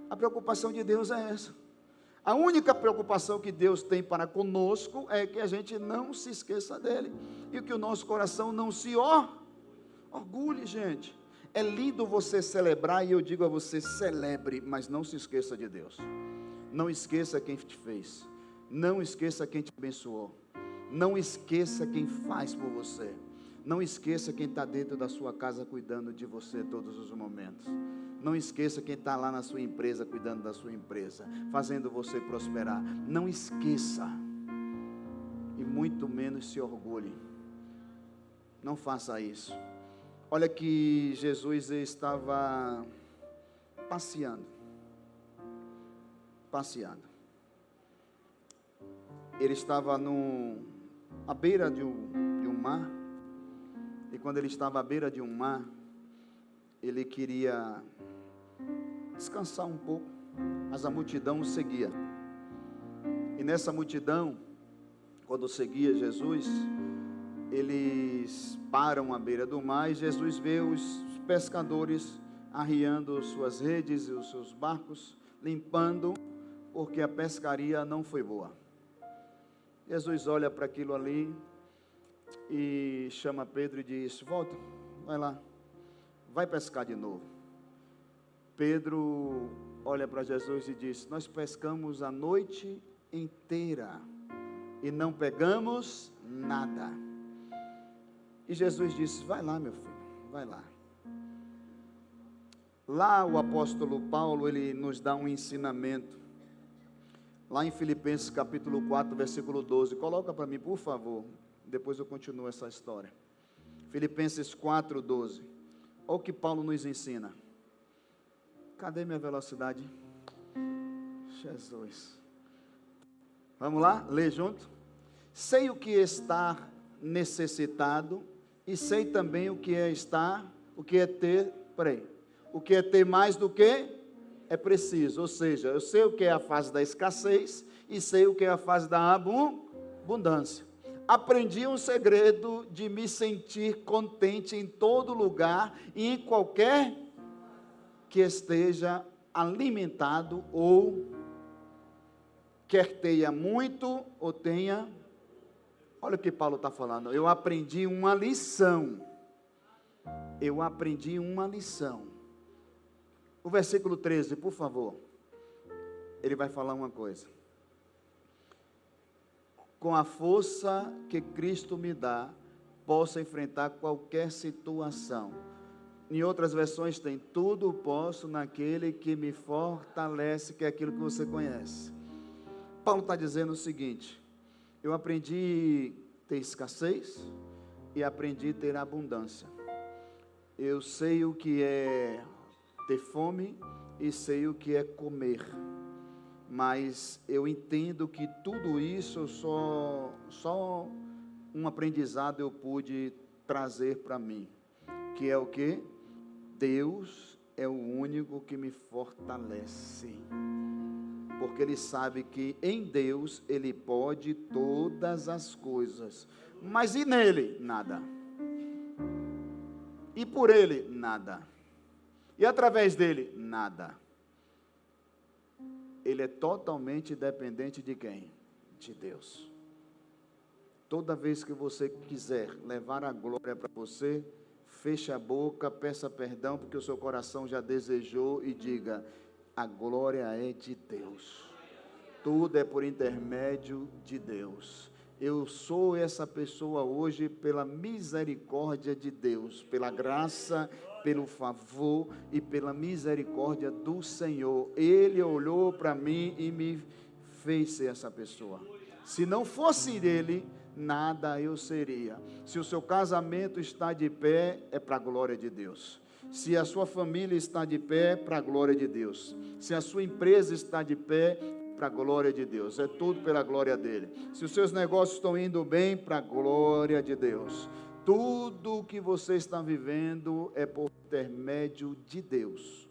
A preocupação de Deus é essa. A única preocupação que Deus tem para conosco é que a gente não se esqueça dele, e que o nosso coração não se orgulhe, gente. É lindo você celebrar, e eu digo a você, celebre, mas não se esqueça de Deus. Não esqueça quem te fez, não esqueça quem te abençoou, não esqueça quem faz por você. Não esqueça quem está dentro da sua casa cuidando de você todos os momentos. Não esqueça quem está lá na sua empresa cuidando da sua empresa, fazendo você prosperar. Não esqueça. E muito menos se orgulhe. Não faça isso. Olha que Jesus estava passeando. Ele estava à beira de um mar. E quando ele estava à beira de um mar, ele queria descansar um pouco, mas a multidão o seguia. E nessa multidão, quando seguia Jesus, eles param à beira do mar e Jesus vê os pescadores arriando suas redes e os seus barcos, limpando, porque a pescaria não foi boa. Jesus olha para aquilo ali e chama Pedro e diz: volta, vai lá, vai pescar de novo. Pedro olha para Jesus e diz: nós pescamos a noite inteira e não pegamos nada. E Jesus disse: vai lá, meu filho, vai lá. Lá o apóstolo Paulo, ele nos dá um ensinamento, lá em Filipenses capítulo 4, versículo 12, coloca para mim, por favor, depois eu continuo essa história. Filipenses 4, 12, olha o que Paulo nos ensina. Cadê minha velocidade? Jesus. Vamos lá, ler junto? Sei o que é estar necessitado, e sei também o que é ter mais do que é preciso. Ou seja, eu sei o que é a fase da escassez e sei o que é a fase da abundância. Aprendi um segredo de me sentir contente em todo lugar e em qualquer que esteja alimentado, ou quer tenha muito ou tenha. Olha o que Paulo está falando. Eu aprendi uma lição. O versículo 13, por favor. Ele vai falar uma coisa. Com a força que Cristo me dá, posso enfrentar qualquer situação. Em outras versões tem: tudo posso naquele que me fortalece, que é aquilo que você conhece. Paulo está dizendo o seguinte: eu aprendi a ter escassez e aprendi a ter abundância. Eu sei o que é ter fome e sei o que é comer. Mas eu entendo que tudo isso só um aprendizado eu pude trazer para mim. Que é o quê? Deus é o único que me fortalece. Porque Ele sabe que em Deus Ele pode todas as coisas. Mas e nele? Nada. E por Ele? Nada. E através dele? Nada. Ele é totalmente dependente de quem? De Deus. Toda vez que você quiser levar a glória para você, feche a boca, peça perdão, porque o seu coração já desejou, e diga: a glória é de Deus. Tudo é por intermédio de Deus. Eu sou essa pessoa hoje pela misericórdia de Deus, pela graça, pelo favor e pela misericórdia do Senhor. Ele olhou para mim e me fez ser essa pessoa. Se não fosse Ele, nada eu seria. Se o seu casamento está de pé, é para a glória de Deus. Se a sua família está de pé, para a glória de Deus. Se a sua empresa está de pé, para a glória de Deus. É tudo pela glória dele. Se os seus negócios estão indo bem, para a glória de Deus. Tudo que você está vivendo é por intermédio de Deus.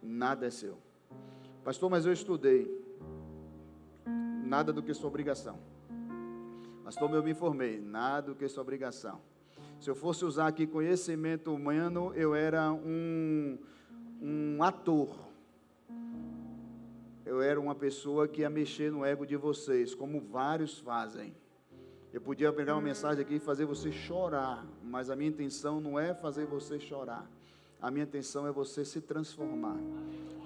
Nada é seu. Pastor, mas eu estudei. Nada do que sua obrigação. Pastor, eu me informei. Nada do que sua obrigação. Se eu fosse usar aqui conhecimento humano, eu era um ator. Eu era uma pessoa que ia mexer no ego de vocês, como vários fazem. Eu podia pegar uma mensagem aqui e fazer você chorar, mas a minha intenção não é fazer você chorar. A minha intenção é você se transformar.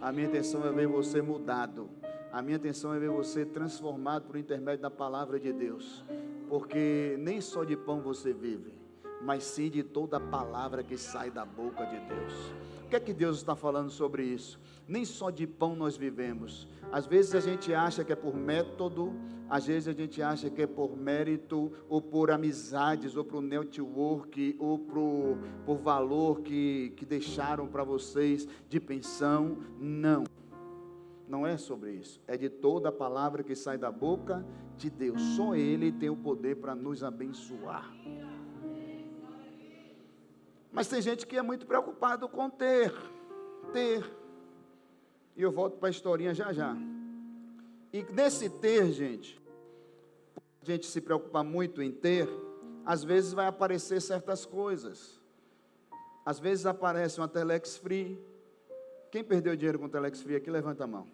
A minha intenção é ver você mudado. A minha intenção é ver você transformado por intermédio da palavra de Deus. Porque nem só de pão você vive, mas sim de toda a palavra que sai da boca de Deus. O que é que Deus está falando sobre isso? Nem só de pão nós vivemos. Às vezes a gente acha que é por método, às vezes a gente acha que é por mérito, ou por amizades, ou por network, ou por valor que deixaram para vocês de pensão. Não, não é sobre isso. É de toda a palavra que sai da boca de Deus. Só Ele tem o poder para nos abençoar. Mas tem gente que é muito preocupado com ter. E eu volto para a historinha já já. E nesse ter, gente, a gente se preocupa muito em ter, às vezes vai aparecer certas coisas. Às vezes aparece uma Telex Free. Quem perdeu dinheiro com Telex Free aqui, levanta a mão.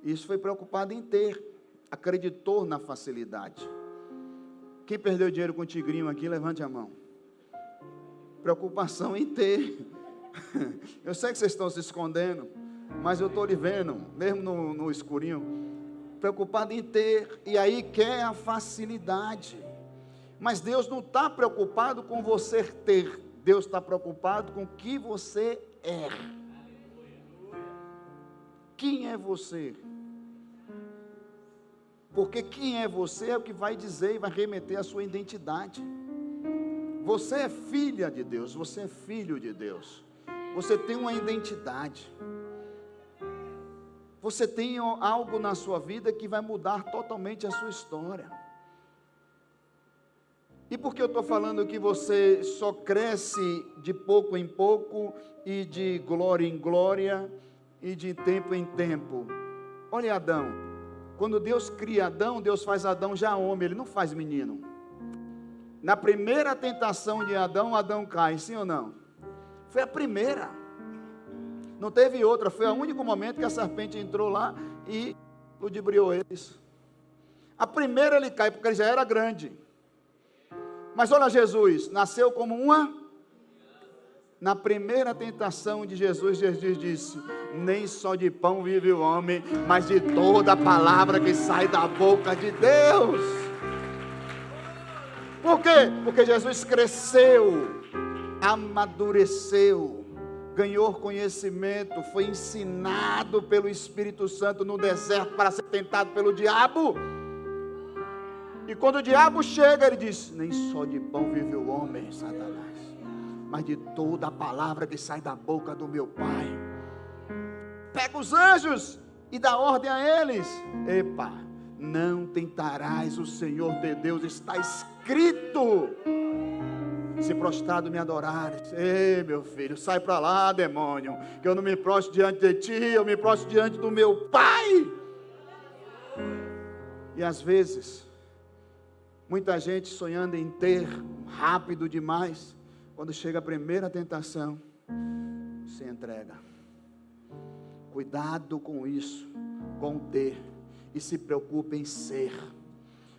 Isso foi preocupado em ter, acreditou na facilidade. Quem perdeu dinheiro com Tigrinho aqui, levante a mão. Preocupação em ter. Eu sei que vocês estão se escondendo, mas eu estou lhe vendo, mesmo no escurinho, preocupado em ter, e aí quer a facilidade. Mas Deus não está preocupado com você ter, Deus está preocupado com o que você é. Quem é você? Porque quem é você é o que vai dizer e vai remeter a sua identidade. Você é filha de Deus, você é filho de Deus. Você tem uma identidade. Você tem algo na sua vida que vai mudar totalmente a sua história. E por que eu estou falando que você só cresce de pouco em pouco e de glória em glória e de tempo em tempo? Olha Adão. Quando Deus cria Adão, Deus faz Adão já homem, Ele não faz menino. Na primeira tentação de Adão, Adão cai, sim ou não? Foi a primeira. Não teve outra, foi o único momento que a serpente entrou lá e ludibriou eles. A primeira ele cai, porque ele já era grande. Mas olha Jesus, nasceu como uma... Na primeira tentação de Jesus, Jesus disse, nem só de pão vive o homem, mas de toda a palavra que sai da boca de Deus. Por quê? Porque Jesus cresceu, amadureceu, ganhou conhecimento, foi ensinado pelo Espírito Santo no deserto para ser tentado pelo diabo. E quando o diabo chega, ele diz, nem só de pão vive o homem, Satanás, mas de toda a palavra que sai da boca do meu Pai. Pega os anjos e dá ordem a eles. Epa, não tentarás o Senhor teu Deus, está escrito. Se prostrado me adorares, ei meu filho, sai para lá demônio, que eu não me prostro diante de ti, eu me prostro diante do meu Pai. E às vezes, muita gente sonhando em ter rápido demais, quando chega a primeira tentação, se entrega. Cuidado com isso, com ter, e se preocupe em ser.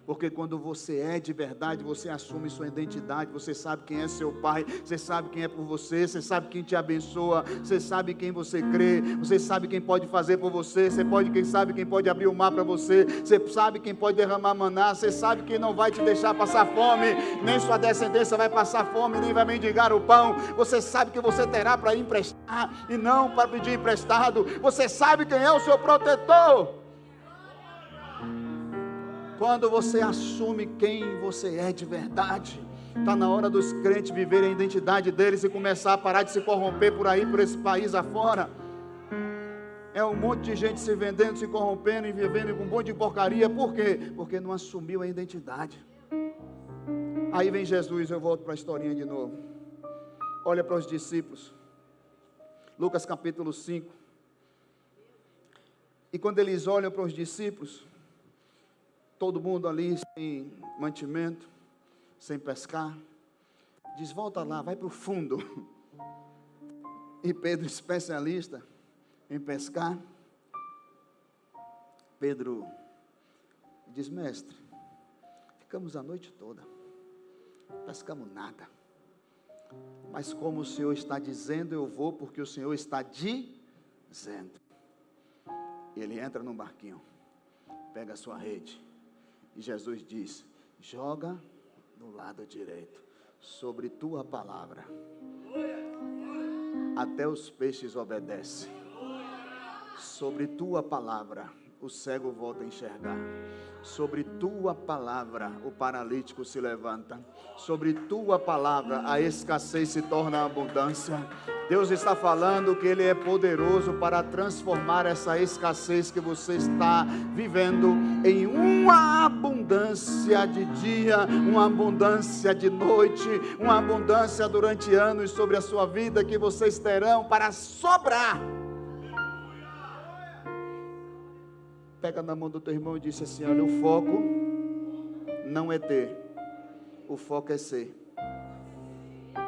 Porque quando você é de verdade, você assume sua identidade, você sabe quem é seu Pai, você sabe quem é por você, você sabe quem te abençoa, você sabe quem você crê, você sabe quem pode fazer por você, quem sabe quem pode abrir o mar para você sabe quem pode derramar maná, você sabe quem não vai te deixar passar fome, nem sua descendência vai passar fome, nem vai mendigar o pão, você sabe que você terá para emprestar e não para pedir emprestado, você sabe quem é o seu protetor. Quando você assume quem você é de verdade, está na hora dos crentes viverem a identidade deles e começar a parar de se corromper por aí, por esse país afora. É um monte de gente se vendendo, se corrompendo e vivendo com um monte de porcaria. Por quê? Porque não assumiu a identidade. Aí vem Jesus, eu volto para a historinha de novo. Olha para os discípulos. Lucas capítulo 5. E quando eles olham para os discípulos, todo mundo ali sem mantimento, sem pescar, diz, volta lá, vai para o fundo. E Pedro, especialista em pescar, Pedro diz, mestre, ficamos a noite toda, não pescamos nada, mas como o Senhor está dizendo, eu vou, porque o Senhor está dizendo. E ele entra num barquinho, pega a sua rede, e Jesus diz, joga do lado direito, sobre tua palavra. até os peixes obedecem. Sobre tua palavra, o cego volta a enxergar. Sobre tua palavra, o paralítico se levanta. Sobre tua palavra, a escassez se torna abundância. Deus está falando que Ele é poderoso para transformar essa escassez que você está vivendo em uma abundância de dia, uma abundância de noite, uma abundância durante anos sobre a sua vida que vocês terão para sobrar. Pega na mão do teu irmão e disse assim: olha, o foco não é ter, o foco é ser.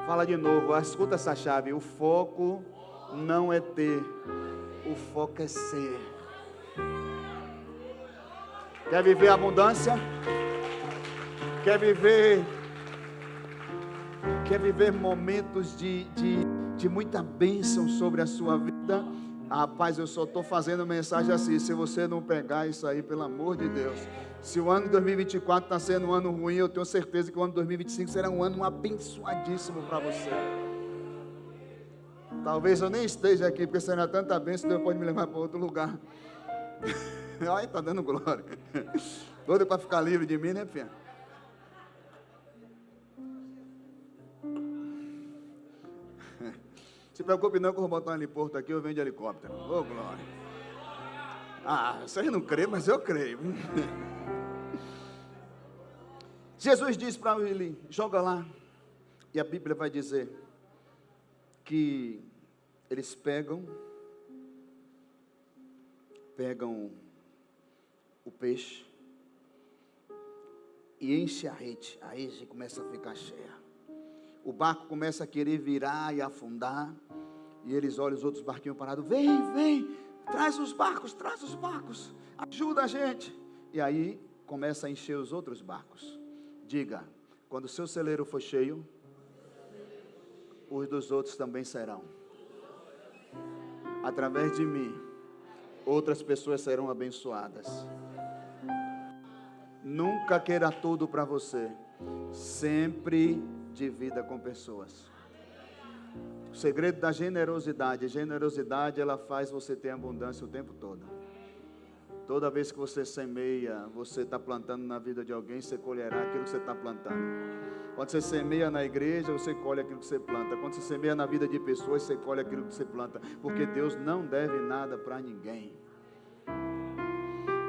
Fala de novo, escuta essa chave: o foco não é ter, o foco é ser. Quer viver abundância? Quer viver momentos de muita bênção sobre a sua vida? Rapaz, eu só estou fazendo mensagem assim. Se você não pegar isso aí, pelo amor de Deus. Se o ano de 2024 está sendo um ano ruim, eu tenho certeza que o ano de 2025 será um ano abençoadíssimo para você. Talvez eu nem esteja aqui, porque será tanta bênção, Deus pode me levar para outro lugar. Olha, está dando glória. Doido para ficar livre de mim, né, filha? Se preocupe não que eu vou botar um heliporto aqui, eu venho de helicóptero. Ô, glória. Vocês não creem, mas eu creio. Jesus disse para ele: joga lá. E a Bíblia vai dizer que eles pegam o peixe e enche a rede começa a ficar cheia. O barco começa a querer virar e afundar. E eles olham os outros barquinhos parados. Vem, traz os barcos, ajuda a gente. E aí começa a encher os outros barcos. Diga: quando o seu celeiro for cheio, os dos outros também serão. Através de mim, outras pessoas serão abençoadas. Nunca queira tudo para você. Sempre divida com pessoas. O segredo da generosidade, ela faz você ter abundância o tempo todo. Toda vez que você semeia, você está plantando na vida de alguém, você colherá aquilo que você está plantando. Quando você semeia na igreja, você colhe aquilo que você planta. Quando você semeia na vida de pessoas, você colhe aquilo que você planta. Porque Deus não deve nada para ninguém.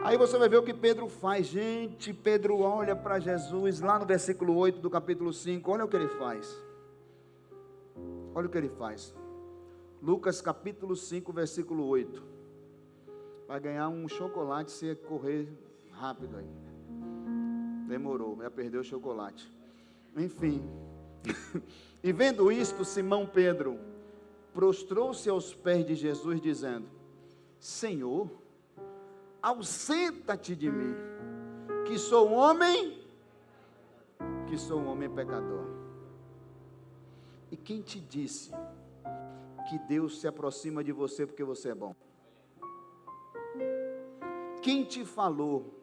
Aí você vai ver o que Pedro faz. Gente, Pedro olha para Jesus, lá no versículo 8 do capítulo 5, olha o que ele faz. Olha o que ele faz. Lucas capítulo 5, versículo 8. Vai ganhar um chocolate se correr rápido aí. Demorou, já perdeu o chocolate. Enfim. E vendo isto, Simão Pedro prostrou-se aos pés de Jesus, dizendo: Senhor, ausenta-te de mim, que sou um homem pecador. E quem te disse que Deus se aproxima de você porque você é bom? Quem te falou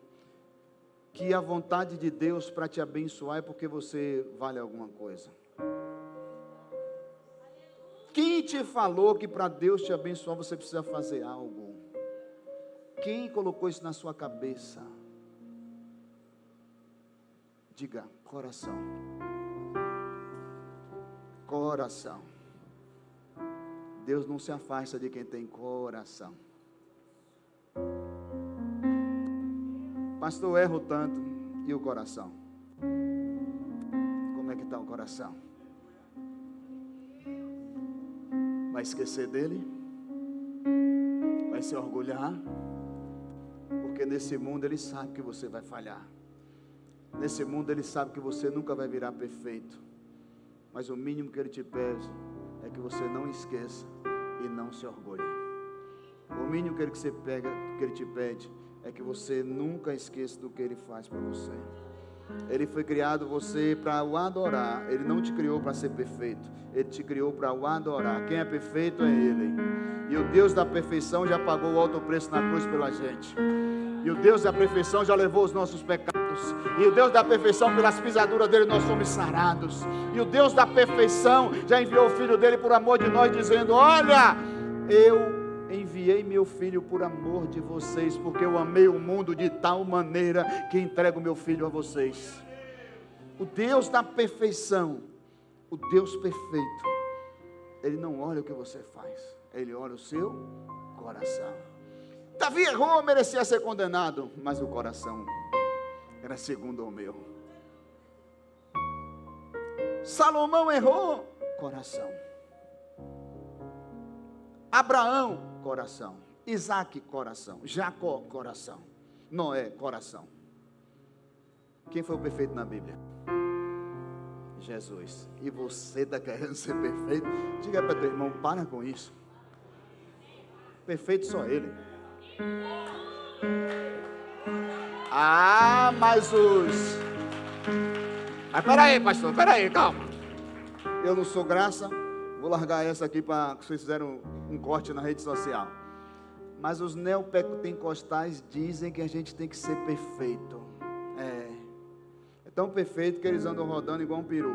que a vontade de Deus para te abençoar é porque você vale alguma coisa? Quem te falou que para Deus te abençoar você precisa fazer algo? Quem colocou isso na sua cabeça? Diga: coração. Coração. Deus não se afasta de quem tem coração. Pastor, eu erro tanto. E o coração? Como é que está o coração? Vai esquecer dele? Vai se orgulhar? Porque nesse mundo ele sabe que você vai falhar. Nesse mundo ele sabe que você nunca vai virar perfeito. Mas o mínimo que ele te pede é que você não esqueça e não se orgulhe. O mínimo que ele te pede é que você nunca esqueça do que ele faz por você. Ele foi criado você para o adorar. Ele não te criou para ser perfeito. Ele te criou para o adorar. Quem é perfeito é Ele. E o Deus da perfeição já pagou o alto preço na cruz pela gente. E o Deus da perfeição já levou os nossos pecados curados. E o Deus da perfeição, pelas pisaduras dele, nós somos sarados. E o Deus da perfeição já enviou o Filho dele por amor de nós, dizendo: olha, eu enviei meu Filho por amor de vocês, porque eu amei o mundo de tal maneira que entrego meu Filho a vocês. O Deus da perfeição, o Deus perfeito, Ele não olha o que você faz, Ele olha o seu coração. Davi errou, merecia ser condenado, mas o coração era segundo o meu. Salomão errou, coração. Abraão, coração. Isaac, coração. Jacó, coração. Noé, coração. Quem foi o perfeito na Bíblia? Jesus. E você está querendo ser perfeito? Diga para teu irmão: para com isso. Perfeito só Ele. Ah, mas os... Mas peraí, pastor, peraí, calma. Eu não sou graça. Vou largar essa aqui para que vocês fizeram um corte na rede social. Mas os neopentecostais dizem que a gente tem que ser perfeito. É tão perfeito que eles andam rodando igual um peru.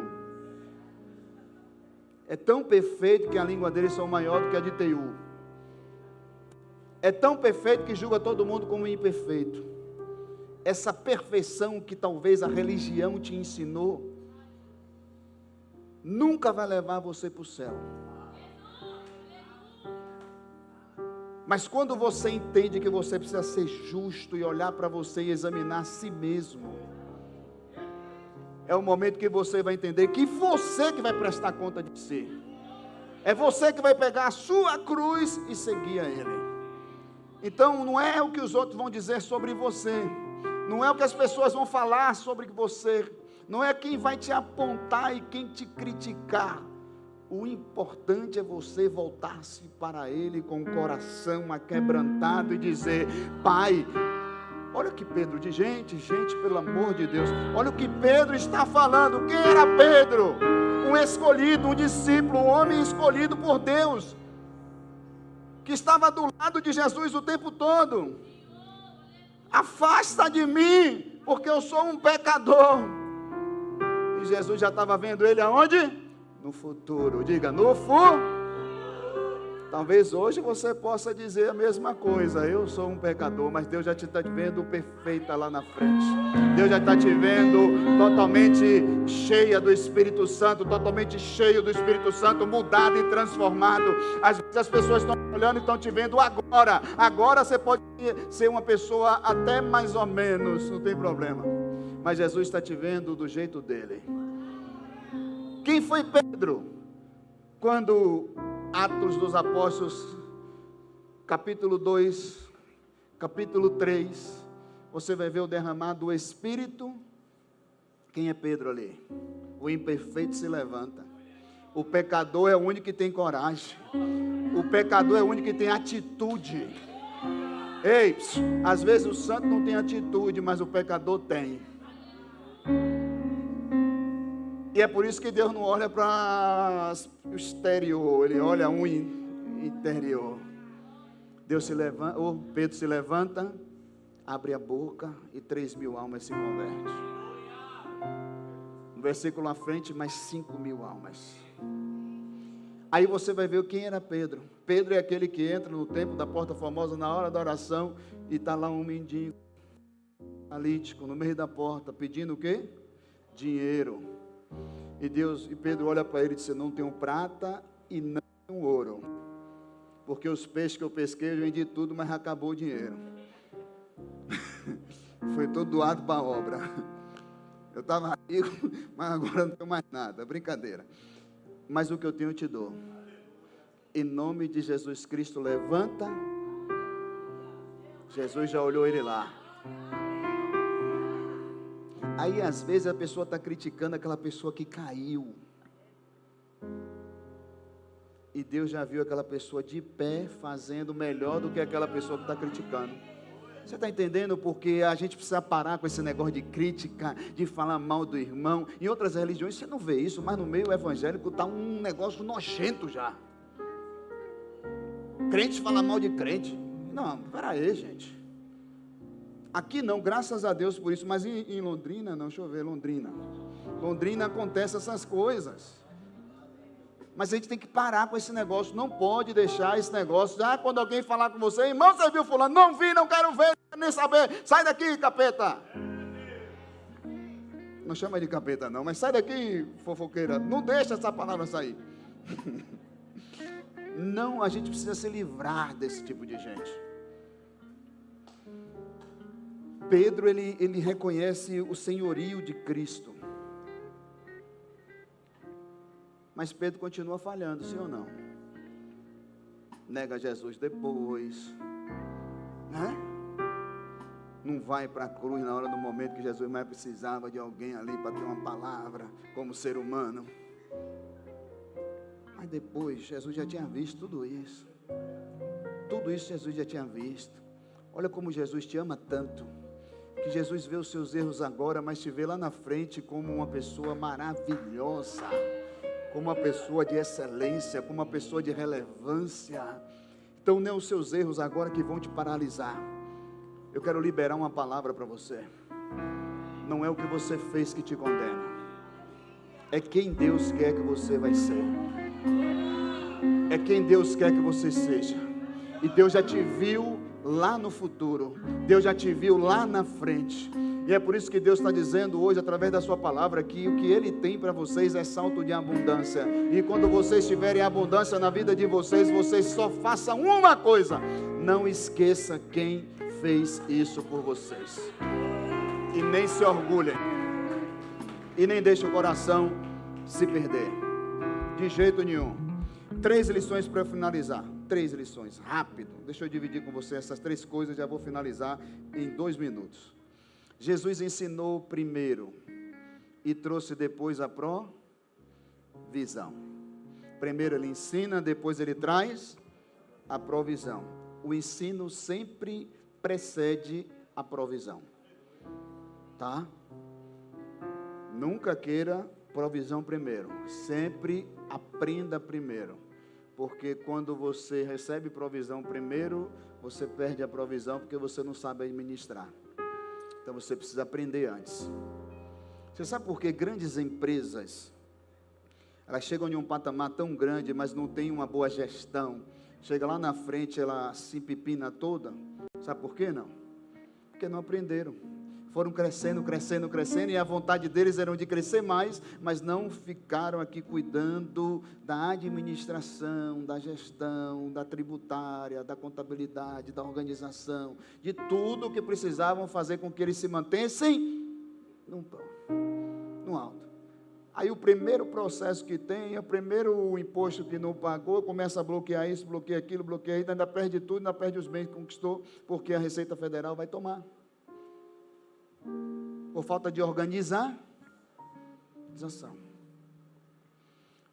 É tão perfeito que a língua deles são maior do que a de Teiu. É tão perfeito que julga todo mundo como imperfeito. Essa perfeição que talvez a religião te ensinou, nunca vai levar você para o céu. Mas quando você entende que você precisa ser justo e olhar para você e examinar a si mesmo, é o momento que você vai entender que você que vai prestar conta de si. É você que vai pegar a sua cruz e seguir a Ele. Então não é o que os outros vão dizer sobre você, não é o que as pessoas vão falar sobre você, não é quem vai te apontar e quem te criticar. O importante é você voltar-se para Ele com o coração aquebrantado e dizer: Pai, olha o que Pedro diz. Gente, pelo amor de Deus, olha o que Pedro está falando. Quem era Pedro? Um escolhido, um discípulo, um homem escolhido por Deus, que estava do lado de Jesus o tempo todo. Afasta de mim, porque eu sou um pecador. E Jesus já estava vendo ele aonde? No futuro. Diga, no futuro. Talvez hoje você possa dizer a mesma coisa: eu sou um pecador, mas Deus já te está vendo perfeita lá na frente. Deus já está te vendo totalmente cheia do Espírito Santo, totalmente cheio do Espírito Santo, mudado e transformado. Às vezes as pessoas estão olhando e estão te vendo agora. Agora você pode ser uma pessoa até mais ou menos, não tem problema. Mas Jesus está te vendo do jeito dele. Quem foi Pedro? Quando Atos dos Apóstolos, capítulo 2, capítulo 3, você vai ver o derramar do Espírito. Quem é Pedro ali? O imperfeito se levanta. O pecador é o único que tem coragem. O pecador é o único que tem atitude. Ei, às vezes o santo não tem atitude, mas o pecador tem. E é por isso que Deus não olha para o exterior, Ele olha um interior. Deus se levanta, Pedro se levanta, abre a boca e 3.000 almas se convertem. No versículo à frente, mais 5.000 almas. Aí você vai ver quem era Pedro. Pedro é aquele que entra no templo da Porta Formosa na hora da oração e está lá um mendigo paralítico no meio da porta, pedindo o quê? Dinheiro. E Pedro olha para ele e diz: não tenho prata e não tenho ouro, porque os peixes que eu pesquei eu vendi tudo, mas acabou o dinheiro. Foi todo doado para a obra. Eu estava rico, mas agora não tenho mais nada. Brincadeira. Mas o que eu tenho eu te dou. Em nome de Jesus Cristo, levanta. Jesus já olhou ele lá. Aí às vezes a pessoa está criticando aquela pessoa que caiu. E Deus já viu aquela pessoa de pé fazendo melhor do que aquela pessoa que está criticando. Você está entendendo? Porque a gente precisa parar com esse negócio de crítica, de falar mal do irmão. Em outras religiões você não vê isso, mas no meio evangélico está um negócio nojento já. Crente fala mal de crente. Não, peraí, gente. Aqui não, graças a Deus por isso, mas em Londrina, não, deixa eu ver, Londrina acontece essas coisas. Mas a gente tem que parar com esse negócio, não pode deixar esse negócio, quando alguém falar com você, irmão, você viu fulano? Não vi, não quero ver, nem saber, sai daqui, capeta. Não chama de capeta não, mas sai daqui, fofoqueira, não deixa essa palavra sair. Não, a gente precisa se livrar desse tipo de gente. Pedro, ele reconhece o senhorio de Cristo. Mas Pedro continua falhando, sim ou não? Nega Jesus depois, né? Não vai para a cruz na hora do momento que Jesus mais precisava de alguém ali para ter uma palavra como ser humano. Mas depois, Jesus já tinha visto tudo isso. Tudo isso Jesus já tinha visto. Olha como Jesus te ama tanto, que Jesus vê os seus erros agora, mas te vê lá na frente como uma pessoa maravilhosa, como uma pessoa de excelência, como uma pessoa de relevância. Então não é os seus erros agora que vão te paralisar. Eu quero liberar uma palavra para você. Não é o que você fez que te condena, é quem Deus quer que você vai ser. É quem Deus quer que você seja. E Deus já te viu lá no futuro, Deus já te viu lá na frente. E é por isso que Deus está dizendo hoje, através da sua palavra, que o que Ele tem para vocês é salto de abundância. E quando vocês tiverem abundância na vida de vocês, vocês só façam uma coisa: não esqueça quem fez isso por vocês. E nem se orgulhem. E nem deixe o coração se perder. De jeito nenhum. 3 lições para finalizar. 3 lições, rápido. Deixa eu dividir com você essas 3 coisas, já vou finalizar em 2 minutos. Jesus ensinou primeiro e trouxe depois a provisão. Primeiro ele ensina, depois ele traz a provisão. O ensino sempre precede a provisão, tá? Nunca queira provisão primeiro, sempre aprenda primeiro, porque quando você recebe provisão primeiro, você perde a provisão porque você não sabe administrar. Então você precisa aprender antes. Você sabe por que grandes empresas, elas chegam em um patamar tão grande, mas não tem uma boa gestão? Chega lá na frente, ela se empipina toda. Sabe por quê não? Porque não aprenderam. Foram crescendo, crescendo, crescendo, e a vontade deles era de crescer mais, mas não ficaram aqui cuidando da administração, da gestão, da tributária, da contabilidade, da organização, de tudo que precisavam fazer com que eles se mantessem no alto. Aí o primeiro processo que tem, o primeiro imposto que não pagou, começa a bloquear isso, bloqueia aquilo, bloqueia isso, ainda perde tudo, ainda perde os bens que conquistou, porque a Receita Federal vai tomar. Por falta de organização.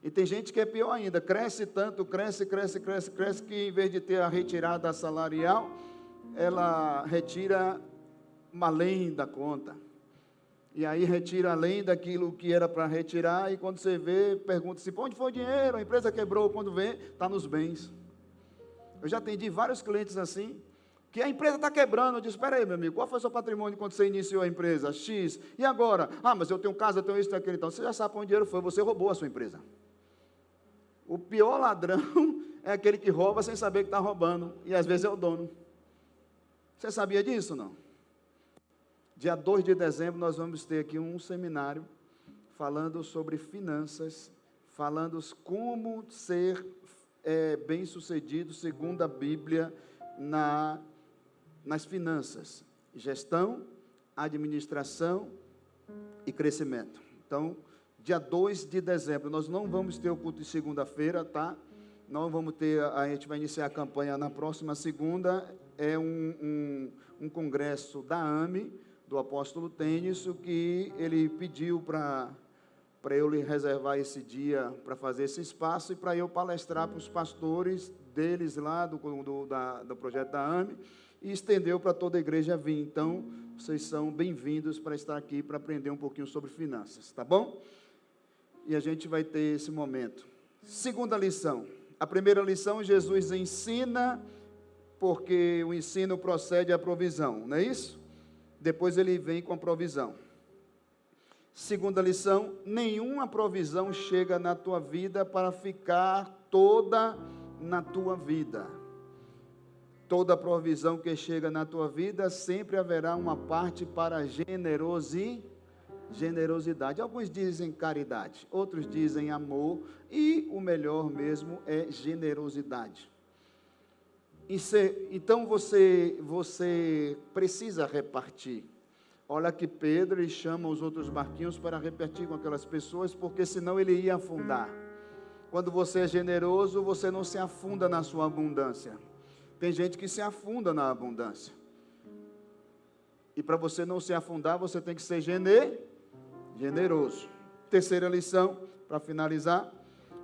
E tem gente que é pior ainda, cresce tanto, cresce, que em vez de ter a retirada salarial, ela retira além da conta. E aí retira além daquilo que era para retirar, e quando você vê, pergunta-se, onde foi o dinheiro? A empresa quebrou, quando vê, está nos bens. Eu já atendi vários clientes assim, que a empresa está quebrando. Eu disse, espera aí, meu amigo, qual foi o seu patrimônio quando você iniciou a empresa? X. E agora? Mas eu tenho casa, eu tenho isso, tenho aquilo. Então, você já sabe para onde o dinheiro foi, você roubou a sua empresa. O pior ladrão é aquele que rouba sem saber que está roubando, e às vezes é o dono. Você sabia disso, não? Dia 2 de dezembro nós vamos ter aqui um seminário falando sobre finanças, falando como ser bem-sucedido segundo a Bíblia nas finanças, gestão, administração e crescimento. Então, dia 2 de dezembro, nós não vamos ter o culto de segunda-feira, tá? Não vamos ter, a gente vai iniciar a campanha na próxima segunda, é um congresso da AME, do apóstolo Tênis, que ele pediu para eu lhe reservar esse dia, para fazer esse espaço, e para eu palestrar para os pastores deles lá, do projeto da AME, e estendeu para toda a igreja vir. Então, vocês são bem-vindos para estar aqui, para aprender um pouquinho sobre finanças, tá bom? E a gente vai ter esse momento. Segunda lição. A primeira lição, Jesus ensina, porque o ensino procede à provisão, não é isso? Depois ele vem com a provisão. Segunda lição, nenhuma provisão chega na tua vida para ficar toda na tua vida. Toda provisão que chega na tua vida, sempre haverá uma parte para generosidade. Alguns dizem caridade, outros dizem amor, e o melhor mesmo é generosidade. Então você precisa repartir. Olha que Pedro, ele chama os outros barquinhos para repartir com aquelas pessoas, porque senão ele ia afundar. Quando você é generoso, você não se afunda na sua abundância. Tem gente que se afunda na abundância. E para você não se afundar, você tem que ser generoso. Terceira lição, para finalizar.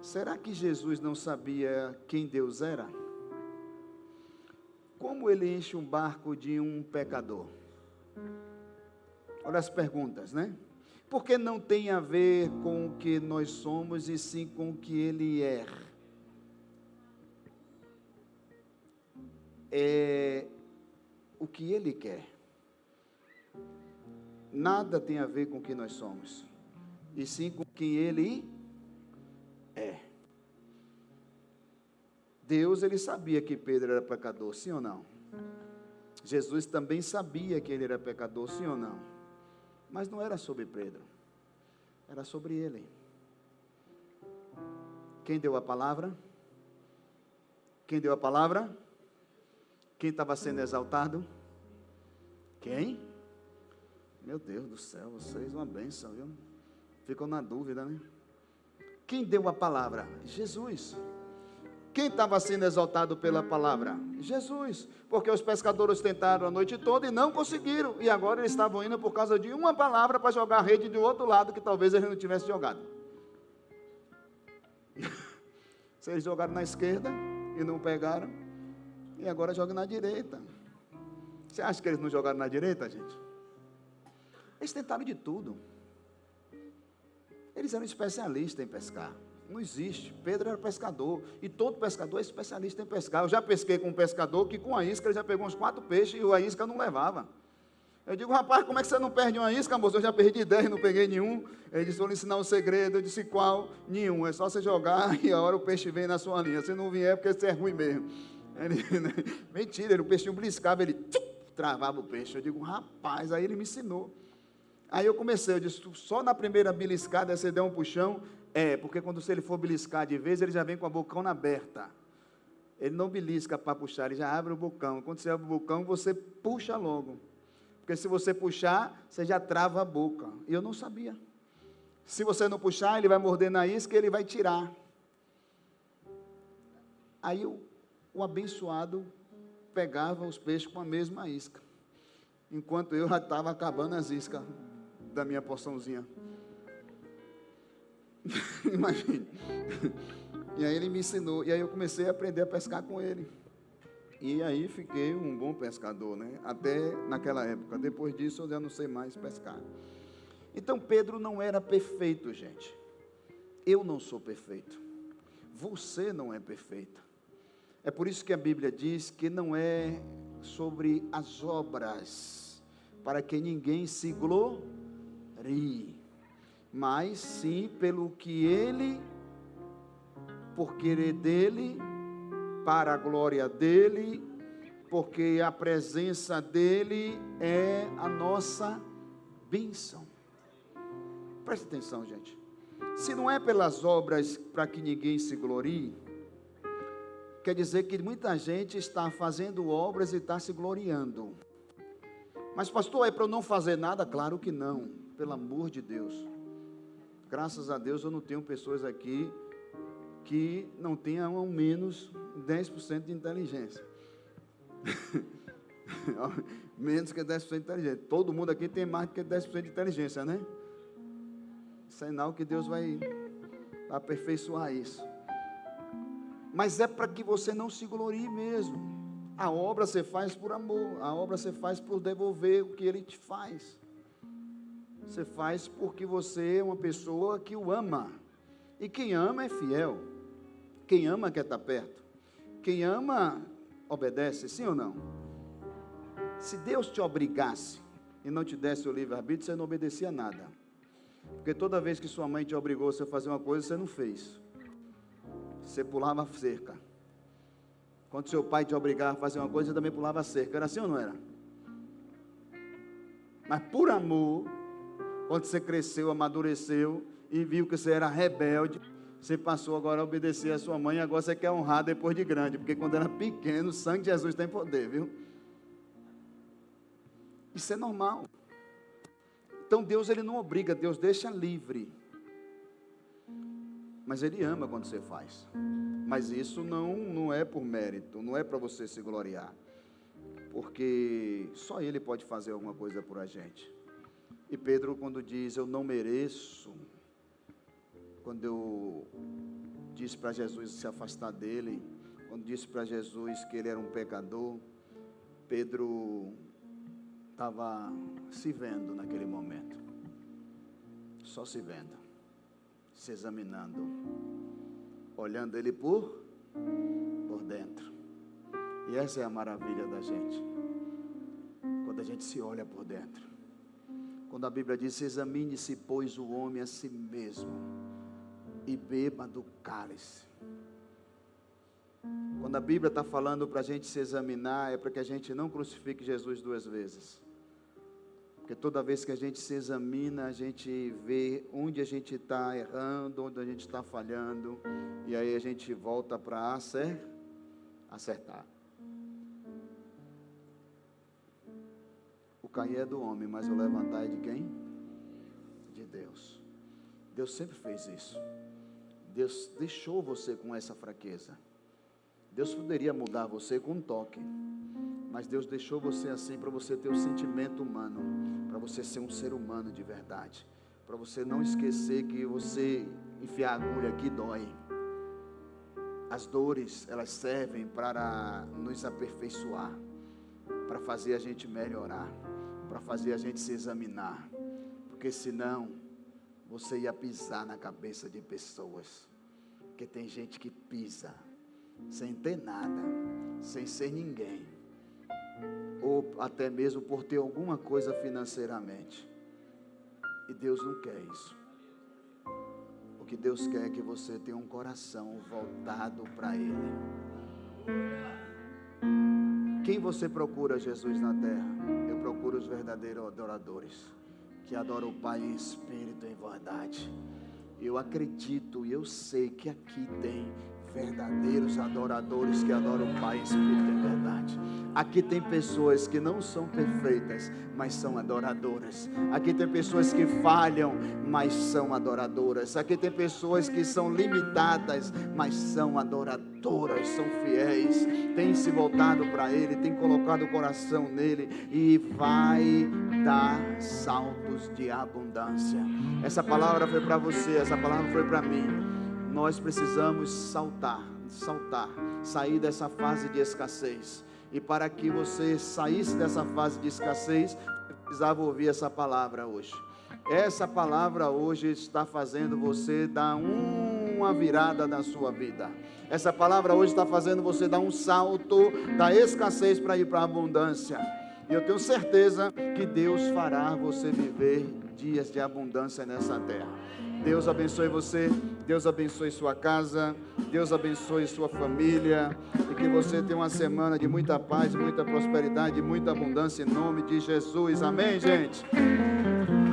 Será que Jesus não sabia quem Deus era? Como ele enche um barco de um pecador? Olha as perguntas, né? Porque não tem a ver com o que nós somos, e sim com o que ele é. É o que ele quer. Nada tem a ver com o que nós somos, e sim com quem ele é. Deus, ele sabia que Pedro era pecador, sim ou não? Jesus também sabia que ele era pecador, sim ou não? Mas não era sobre Pedro, era sobre ele. Quem deu a palavra? Quem deu a palavra? Quem estava sendo exaltado? Quem? Meu Deus do céu, vocês uma bênção, viu? Ficam na dúvida, né? Quem deu a palavra? Jesus. Quem estava sendo exaltado pela palavra? Jesus. Porque os pescadores tentaram a noite toda e não conseguiram. E agora eles estavam indo por causa de uma palavra para jogar a rede do outro lado, que talvez eles não tivessem jogado. Se eles jogaram na esquerda e não pegaram, e agora jogam na direita. Você acha que eles não jogaram na direita, gente? Eles tentaram de tudo. Eles eram especialistas em pescar. Não existe. Pedro era pescador, e todo pescador é especialista em pescar. Eu já pesquei com um pescador que com a isca ele já pegou uns 4 peixes e a isca não levava. Eu digo, rapaz, como é que você não perde uma isca, moço? Eu já perdi 10 e não peguei nenhum. Ele disse, vou lhe ensinar um segredo. Eu disse, qual? Nenhum. É só você jogar e a hora o peixe vem na sua linha. Se não vier, é porque você é ruim mesmo. Mentira, o peixinho bliscava, ele travava o peixe. Eu digo, rapaz, aí ele me ensinou. Aí eu comecei, eu disse, só na primeira beliscada você der um puxão. Porque quando ele for beliscar de vez, ele já vem com a bocona aberta. Ele não belisca para puxar, ele já abre o bocão. Quando você abre o bocão, você puxa logo. Porque se você puxar, você já trava a boca. E eu não sabia. Se você não puxar, ele vai morder na isca e ele vai tirar. Aí o abençoado pegava os peixes com a mesma isca. Enquanto eu já estava acabando as iscas da minha porçãozinha. Imagine. E aí ele me ensinou, e aí eu comecei a aprender a pescar com ele. E aí fiquei um bom pescador, né? Até naquela época. Depois disso eu já não sei mais pescar. Então Pedro não era perfeito, gente. Eu não sou perfeito. Você não é perfeito. É por isso que a Bíblia diz que não é sobre as obras, para que ninguém se glorie, mas sim pelo que ele, por querer dele, para a glória dele, porque a presença dele é a nossa bênção. Preste atenção, gente. Se não é pelas obras para que ninguém se glorie, quer dizer que muita gente está fazendo obras e está se gloriando. Mas pastor, é para eu não fazer nada? Claro que não, pelo amor de Deus. Graças a Deus eu não tenho pessoas aqui que não tenham ao menos 10% de inteligência. Menos que 10% de inteligência. Todo mundo aqui tem mais do que 10% de inteligência, né? Sinal que Deus vai aperfeiçoar isso. Mas é para que você não se glorie mesmo. A obra você faz por amor, a obra você faz por devolver o que Ele te faz. Você faz porque você é uma pessoa que o ama. E quem ama é fiel. Quem ama quer estar perto. Quem ama obedece, sim ou não? Se Deus te obrigasse e não te desse o livre-arbítrio, você não obedecia nada. Porque toda vez que sua mãe te obrigou a fazer uma coisa, você não fez. Você pulava a cerca. Quando seu pai te obrigava a fazer uma coisa, você também pulava a cerca. Era assim ou não era? Mas por amor, quando você cresceu, amadureceu e viu que você era rebelde, você passou agora a obedecer a sua mãe, e agora você quer honrar depois de grande, porque quando era pequeno, o sangue de Jesus tem poder, viu? Isso é normal. Então Deus, Ele não obriga, Deus deixa livre. Mas Ele ama quando você faz. Mas isso não é por mérito, não é para você se gloriar. Porque só Ele pode fazer alguma coisa por a gente. E Pedro, quando diz, eu não mereço, quando eu disse para Jesus se afastar dele, quando disse para Jesus que ele era um pecador, Pedro estava se vendo naquele momento, só se vendo, se examinando, olhando ele por dentro. E essa é a maravilha da gente, quando a gente se olha por dentro. Quando a Bíblia diz, examine-se, pois, o homem a si mesmo, e beba do cálice. Quando a Bíblia está falando para a gente se examinar, é para que a gente não crucifique Jesus duas vezes. Porque toda vez que a gente se examina, a gente vê onde a gente está errando, onde a gente está falhando, e aí a gente volta para acertar. O cair é do homem, mas o levantar é de quem? De Deus. Deus sempre fez isso. Deus deixou você com essa fraqueza. Deus poderia mudar você com um toque, mas Deus deixou você assim para você ter o sentimento humano, para você ser um ser humano de verdade, para você não esquecer que você enfiar a agulha aqui dói. As dores, elas servem para nos aperfeiçoar, para fazer a gente melhorar, para fazer a gente se examinar, porque senão você ia pisar na cabeça de pessoas, porque tem gente que pisa sem ter nada, sem ser ninguém, ou até mesmo por ter alguma coisa financeiramente, e Deus não quer isso. O que Deus quer é que você tenha um coração voltado para Ele. Quem você procura, Jesus, na terra? Eu procuro os verdadeiros adoradores, que adoram o Pai em espírito e em verdade. Eu acredito e eu sei que aqui tem verdadeiros adoradores que adoram o Pai em espírito e em verdade. Aqui tem pessoas que não são perfeitas, mas são adoradoras. Aqui tem pessoas que falham, mas são adoradoras. Aqui tem pessoas que são limitadas, mas são adoradoras, são fiéis, têm se voltado para Ele, têm colocado o coração nele e vai dar saltos de abundância. Essa palavra foi para você, essa palavra foi para mim. Nós precisamos sair dessa fase de escassez. E para que você saísse dessa fase de escassez, você precisava ouvir essa palavra hoje. Essa palavra hoje está fazendo você dar uma virada na sua vida. Essa palavra hoje está fazendo você dar um salto da escassez para ir para a abundância. E eu tenho certeza que Deus fará você viver dias de abundância nessa terra. Deus abençoe você, Deus abençoe sua casa, Deus abençoe sua família, e que você tenha uma semana de muita paz, muita prosperidade, muita abundância em nome de Jesus. Amém, gente?